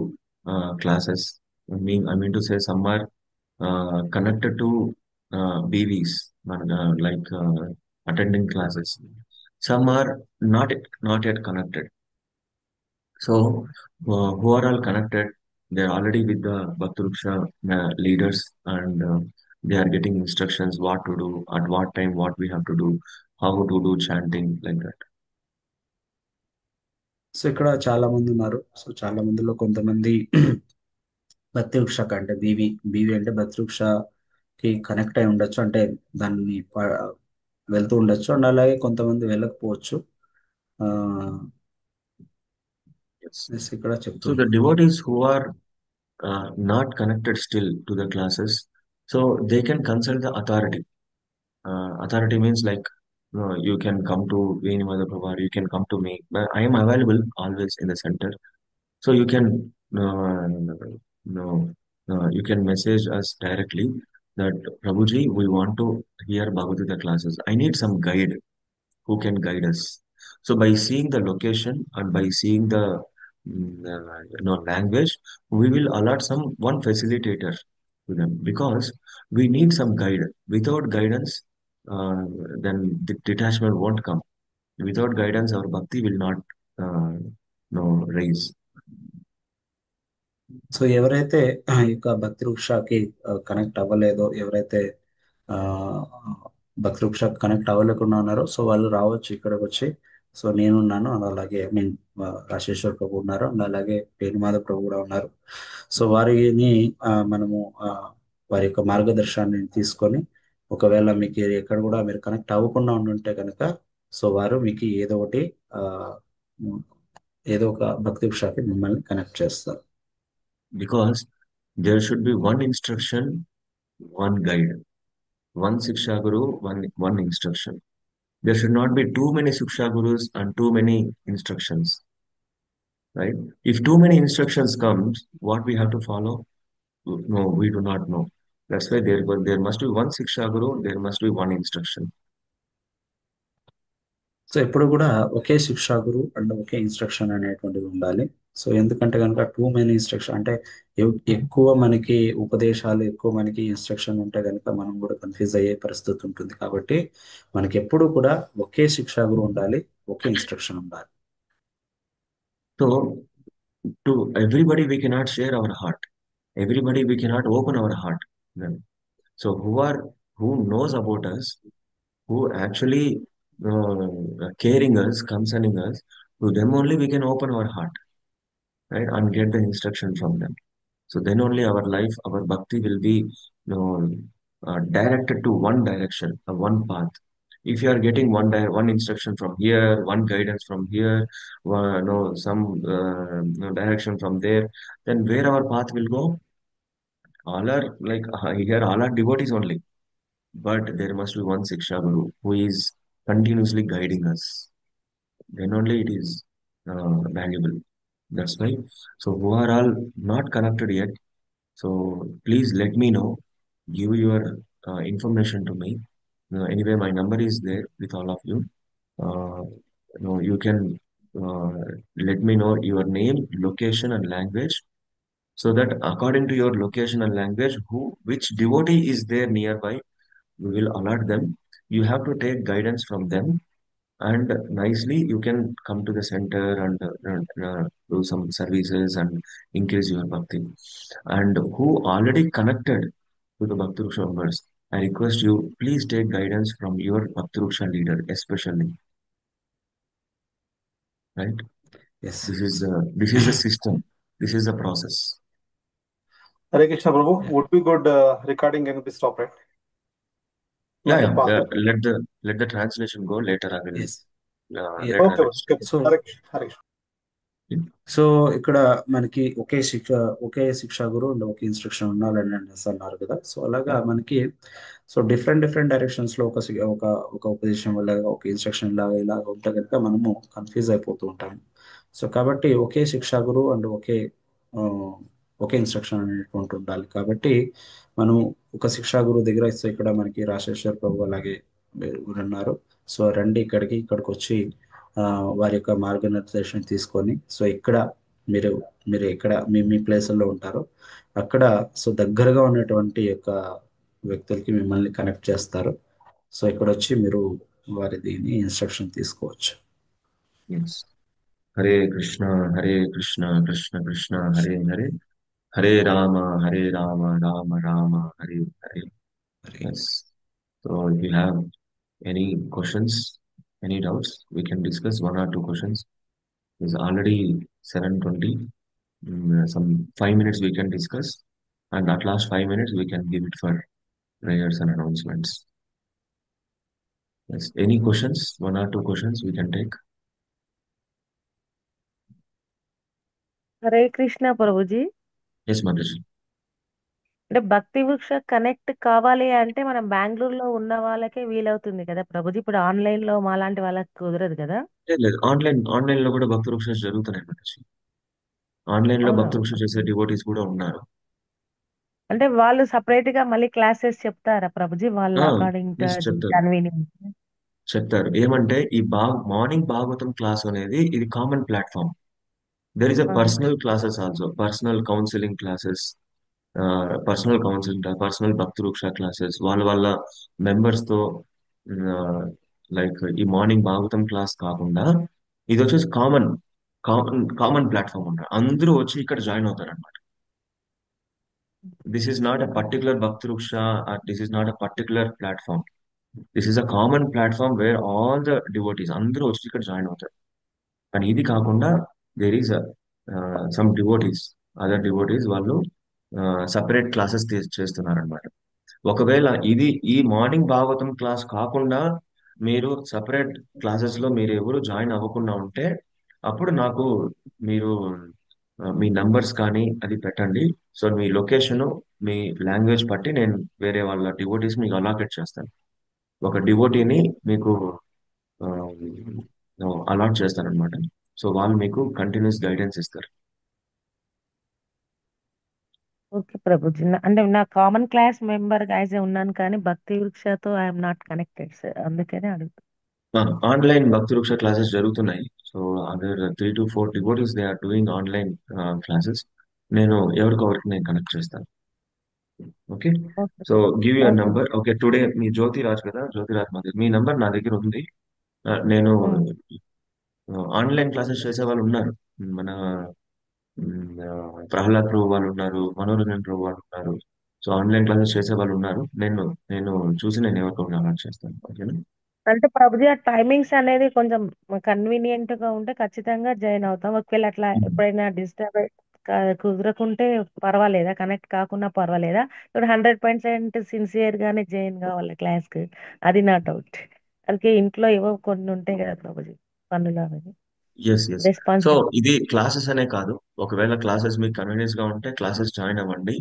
classes. I mean to say some are connected to BVs, like attending classes. Some are not yet connected. So who are all connected? They are already with the Bhakti Ruksha leaders, and they are getting instructions what to do, at what time, what we have to do, how to do chanting, like that. So ఇక్కడ చాలా మంది ఉన్నారు. So చాలా మందిలో కొంతమంది భక్తి వృక్ష అంటే బీవి అంటే భక్తి వృక్షకి కనెక్ట్ అయి ఉండొచ్చు, అంటే దాన్ని వెళ్తూ ఉండొచ్చు అండ్ అలాగే కొంతమంది వెళ్ళకపోవచ్చు. ఆ, Yes. ఇక్కడ So the చెప్తున్నారు. devotees who are not connected still to the classes, so they can consult the authority. Authority means like you can come to Venimada Prabhu, you can come to me, but I am available always in the center. So you can no, you can message us directly that Prabhuji, we want to hear Bhagavad Gita classes. I need some guide who can guide us. So by seeing the location and by seeing the language, we will allot some one facilitator to them because we need some guide. Without guidance, uh, then the detachment won't come. Without guidance, our bhakti will not rise. So ఎవరైతే ఈ యొక్క భక్తి వృక్షకి connect అవ్వలేదో, ఎవరైతే ఆ, భక్తి వృక్షకి connect అవ్వలేకుండా ఉన్నారో so వాళ్ళు రావచ్చు ఇక్కడికి వచ్చి. సో నేనున్నాను and అలాగే మీన్ రాజేశ్వర్ ప్రభు ఉన్నారు and అలాగే వేణుమాధవ్ ప్రభు కూడా ఉన్నారు. సో వారిని మనము వారి యొక్క మార్గదర్శనాన్ని తీసుకొని ఒకవేళ మీకు ఎక్కడ కూడా మీరు కనెక్ట్ అవ్వకుండా ఉండుంటే కనుక సో వారు మీకు ఆ, ఏదో ఒక భక్తి వృక్షకి మిమ్మల్ని కనెక్ట్ చేస్తారు. Because there should be one instruction, one guide, one Siksha Guru, one instruction. There should not be too many Siksha Gurus and too many instructions, right? If too many instructions comes, what we have to follow? No, we do not know. That's why there must be one Siksha Guru, there must be one instruction. So ఎప్పుడు కూడా ఒకే శిక్షా గురు and okay instruction అనేటువంటిది ఉండాలి. So ఎందుకంటే కనుక too many instruction అంటే ఎక్కువ మనకి ఉపదేశాలు, ఎక్కువ మనకి ఇన్స్ట్రక్షన్ ఉంటే కనుక మనం కూడా కన్ఫ్యూజ్ అయ్యే పరిస్థితి ఉంటుంది. కాబట్టి మనకి ఎప్పుడు కూడా ఒకే శిక్షా గురు ఉండాలి, ఒకే ఇన్స్ట్రక్షన్ ఉండాలి. So to everybody we cannot share our heart. Everybody we cannot open our heart. Then. So who knows about us, who actually caring us, concerning us, to them only we can open our heart, right, and get the instruction from them. So then only our life, our bhakti will be directed to one direction, one path. If you are getting one instruction from here, one guidance from here, no, some no, direction from there, then where our path will go? All are like here, all are devotees only. But there must be one Siksha Guru who is continuously guiding us. Then only it is valuable. That's why. So who are all not connected yet? So please let me know. Give your information to me. Anyway, my number is there with all of you. Uh, you can uh, let me know your name, location, and language, so that according to your location and language, which devotee is there nearby, we will alert them. You have to take guidance from them, and nicely you can come to the center and do some services and increase your bhakti. And who already connected to the Bhakti Ruksha members, I request you, please take guidance from your Bhakti Ruksha leader, especially, right? Yes. This is the system. This is the process. Hare Krishna Prabhu, would be good recording can be stopped, right? Yeah, Like a yeah. pause. Let the translation go. Later I will. Yes. Later I Okay, will stop. okay. So Hare Krishna. Hare Krishna. So ఇక్కడ మనకి ఒకే శిక్షా గురు and okay instruction ఉండాలని అనేసి అన్నారు కదా. So అలాగా మనకి so different directions లో ఒక ఉపదేశం వల్ల ఒక ఇన్స్ట్రక్షన్ లాగా ఇలాగ ఉంటే కనుక మనము కన్ఫ్యూజ్ అయిపోతూ ఉంటాము. సో కాబట్టి ఒకే శిక్షా గురు అండ్ ఆ, ఒకే ఇన్స్ట్రక్షన్ అనేటువంటి ఉండాలి. కాబట్టి మనం ఒక శిక్షా గురువు దగ్గర సో ఇక్కడ మనకి రాజేశ్వర్ ప్రభు అలాగే ఉన్నారు. సో రండి ఇక్కడికి వచ్చి ఆ, వారి యొక్క మార్గనిర్దేశం తీసుకొని సో ఇక్కడ మీరు మీరు ఎక్కడ మీ ప్లేసుల్లో ఉంటారో అక్కడ సో దగ్గరగా ఉన్నటువంటి యొక్క వ్యక్తులకి మిమ్మల్ని కనెక్ట్ చేస్తారు. సో ఇక్కడ వచ్చి మీరు వారి దీన్ని ఇన్స్ట్రక్షన్ తీసుకోవచ్చు. Yes. Hare Krishna, Hare Krishna, Krishna Krishna, Hare Hare, Hare Rama, Hare Rama, Rama Rama, Hare Hare. మరి Yes. So if you have any questions, any doubts, we can discuss one or two questions. It's already 7:20. Some 5 minutes we can discuss, and at last 5 minutes we can give it for prayers and announcements. Yes. Any questions? One or two questions we can take. Hare Krishna Prabhuji. Yes, Mataji. అంటే భక్తి వృక్ష connect కావాలి అంటే మనం బెంగళూరులో ఉన్న వాళ్ళకే వీలవుతుంది కదా ప్రభుజీ. ఇప్పుడు ఆన్లైన్ లో మాలాంటి వాళ్ళకి కుదరదు కదా. లేదు, ఆన్లైన్ లో కూడా భక్తి వృక్ష జరుగుతున్నాయి మనిషి. ఆన్లైన్ లో అవునా? భక్తి వృక్ష చేసే డివోటీస్ కూడా ఉన్నారు. అంటే వాళ్ళు సపరేట్ గా మళ్ళీ క్లాసెస్ చెప్తారా ప్రభుజీ, వాళ్ళ అకార్డింగ్ టు Yes, చెప్తారు కన్వీనియన్స్? చెప్తారు ఏమంటే ఈ మార్నింగ్ భాగవతం క్లాస్ అనేది ఇది common platform. There is a personal classes also, personal counselling classes, personal భక్తి వృక్ష క్లాసెస్ వాళ్ళ members తో. లైక్ ఈ మార్నింగ్ భాగవతం క్లాస్ కాకుండా ఇది వచ్చేసి కామన్ ప్లాట్ఫామ్ ఉంటారు, అందరూ వచ్చి ఇక్కడ జాయిన్ అవుతారు అనమాట. This is not a particular Bhakti Ruksha, or this is not a particular platform. This is a common platform where all the devotees, అందరూ వచ్చి ఇక్కడ జాయిన్ అవుతారు. కానీ ఇది కాకుండా there is some devotees, other devotees వాళ్ళు సపరేట్ క్లాసెస్ చేస్తున్నారు అనమాట. ఒకవేళ ఈ మార్నింగ్ భాగవతం క్లాస్ కాకుండా మీరు సపరేట్ క్లాసెస్ లో మీరు ఎవరు జాయిన్ అవ్వకుండా ఉంటే అప్పుడు నాకు మీరు మీ నంబర్స్ కానీ అది పెట్టండి. సో మీ లొకేషన్, మీ లాంగ్వేజ్ బట్టి నేను వేరే వాళ్ళ డివోటీస్ మీకు అలాకేట్ చేస్తాను. ఒక డివోటీని మీకు అలాట్ చేస్తాను అనమాట. సో వాళ్ళు మీకు కంటిన్యూస్ గైడెన్స్ ఇస్తారు. ఓకే ప్రభుజీ. అంటే నా కామన్ క్లాస్ మెంబర్ గైజ్ ఉన్నాను కానీ భక్తి వృక్షతో ఐఎమ్ నాట్ కనెక్టెడ్ సార్, అందుకనే అడుగుతాను. ఆన్లైన్ భక్తి వృక్ష క్లాసెస్ జరుగుతున్నాయి. So other 3 to 4 devotees they are doing online classes. నేను ఎవరికొవరికి నేను కనెక్ట్ చేస్తాను. Okay, okay so give your okay. Number. Okay, today మీ జ్యోతిరాజ్ కదా, జ్యోతిరాజ్ మధ్య మీ నంబర్ నా దగ్గర ఉంది. నేను ఆన్లైన్ క్లాసెస్ చేసే వాళ్ళు ఉన్నారు. మన ప్రహ్లాద్ ప్రభు వాళ్ళు ఉన్నారు, మనోరంజన్ ప్రభు వాళ్ళు ఉన్నారు. సో ఆన్లైన్ క్లాసెస్ చేసే వాళ్ళు ఉన్నారు. నేను చూసి నేను ఎవరికో అలాట్ చేస్తాను. ఓకేనా? అంటే ప్రభుజీ ఆ టైమింగ్స్ అనేది కొంచెం కన్వీనియంట్ గా ఉంటే ఖచ్చితంగా జాయిన్ అవుతాం. ఒకవేళ అట్లా ఎప్పుడైనా డిస్టర్బ్ కుదరకుంటే పర్వాలేదా? కనెక్ట్ కాకున్నా పర్వాలేదా? ఇప్పుడు 100% సిన్సియర్ గానే జాయిన్ కావాలి క్లాస్ కి, అది నా డౌట్. అందుకే ఇంట్లో ఏవో కొన్ని ఉంటాయి కదా ప్రభుజీ, పనులు అనేది ఎస్ సో రెస్పాన్సిబిలిటీ. ఇది క్లాసెస్ అనే కాదు, ఒకవేళ క్లాసెస్ మీకు కన్వీనియన్స్ గా ఉంటే క్లాసెస్ జాయిన్ అవ్వండి.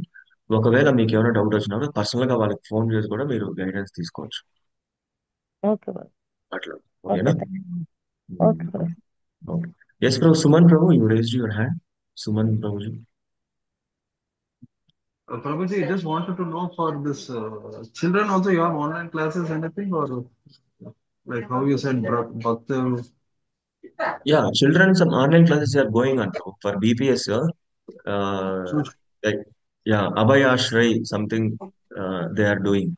ఒకవేళ మీకు ఏమైనా డౌట్ వచ్చినప్పుడు పర్సనల్ గా వాళ్ళకి ఫోన్ చేసి కూడా మీరు గైడెన్స్ తీసుకోవచ్చు ఓకే బాబు. అట్లా. ఓకే, ఓకేనా? ఓకే బాబు. Okay. Yes Prabhu, Suman Prabhu, you raised your hand. Suman Prabhuji. Prabhuji, I just wanted to know for this children also you have online classes anything or like how you said Bhakti. Yeah, children, some online classes are going on bro, for BPS. So, Like, yeah, Abhay Ashray, something they are doing.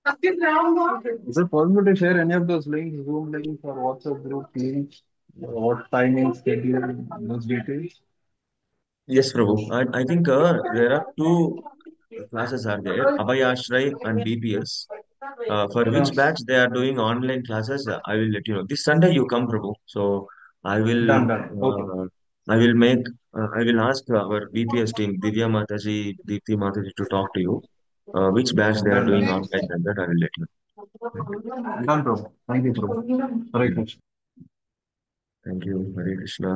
is it possible to share any of those links, Zoom links or WhatsApp group links, what timing, schedule, those details? Yes, Prabhu. I think there are two classes are there, Abhay Ashray and BPS. For which Yeah. batch they are doing online classes, I will let you know. This Sunday you come, Prabhu. So I will, Done. Okay. I will make, I will ask our BPS team, Divya Mataji, Deepthi Mataji, to talk to you. Which batch they are doing Done. online, and that I will let you know. Done, Prabhu. Thank you, Prabhu. Hare Krishna. Thank you, Hare Krishna.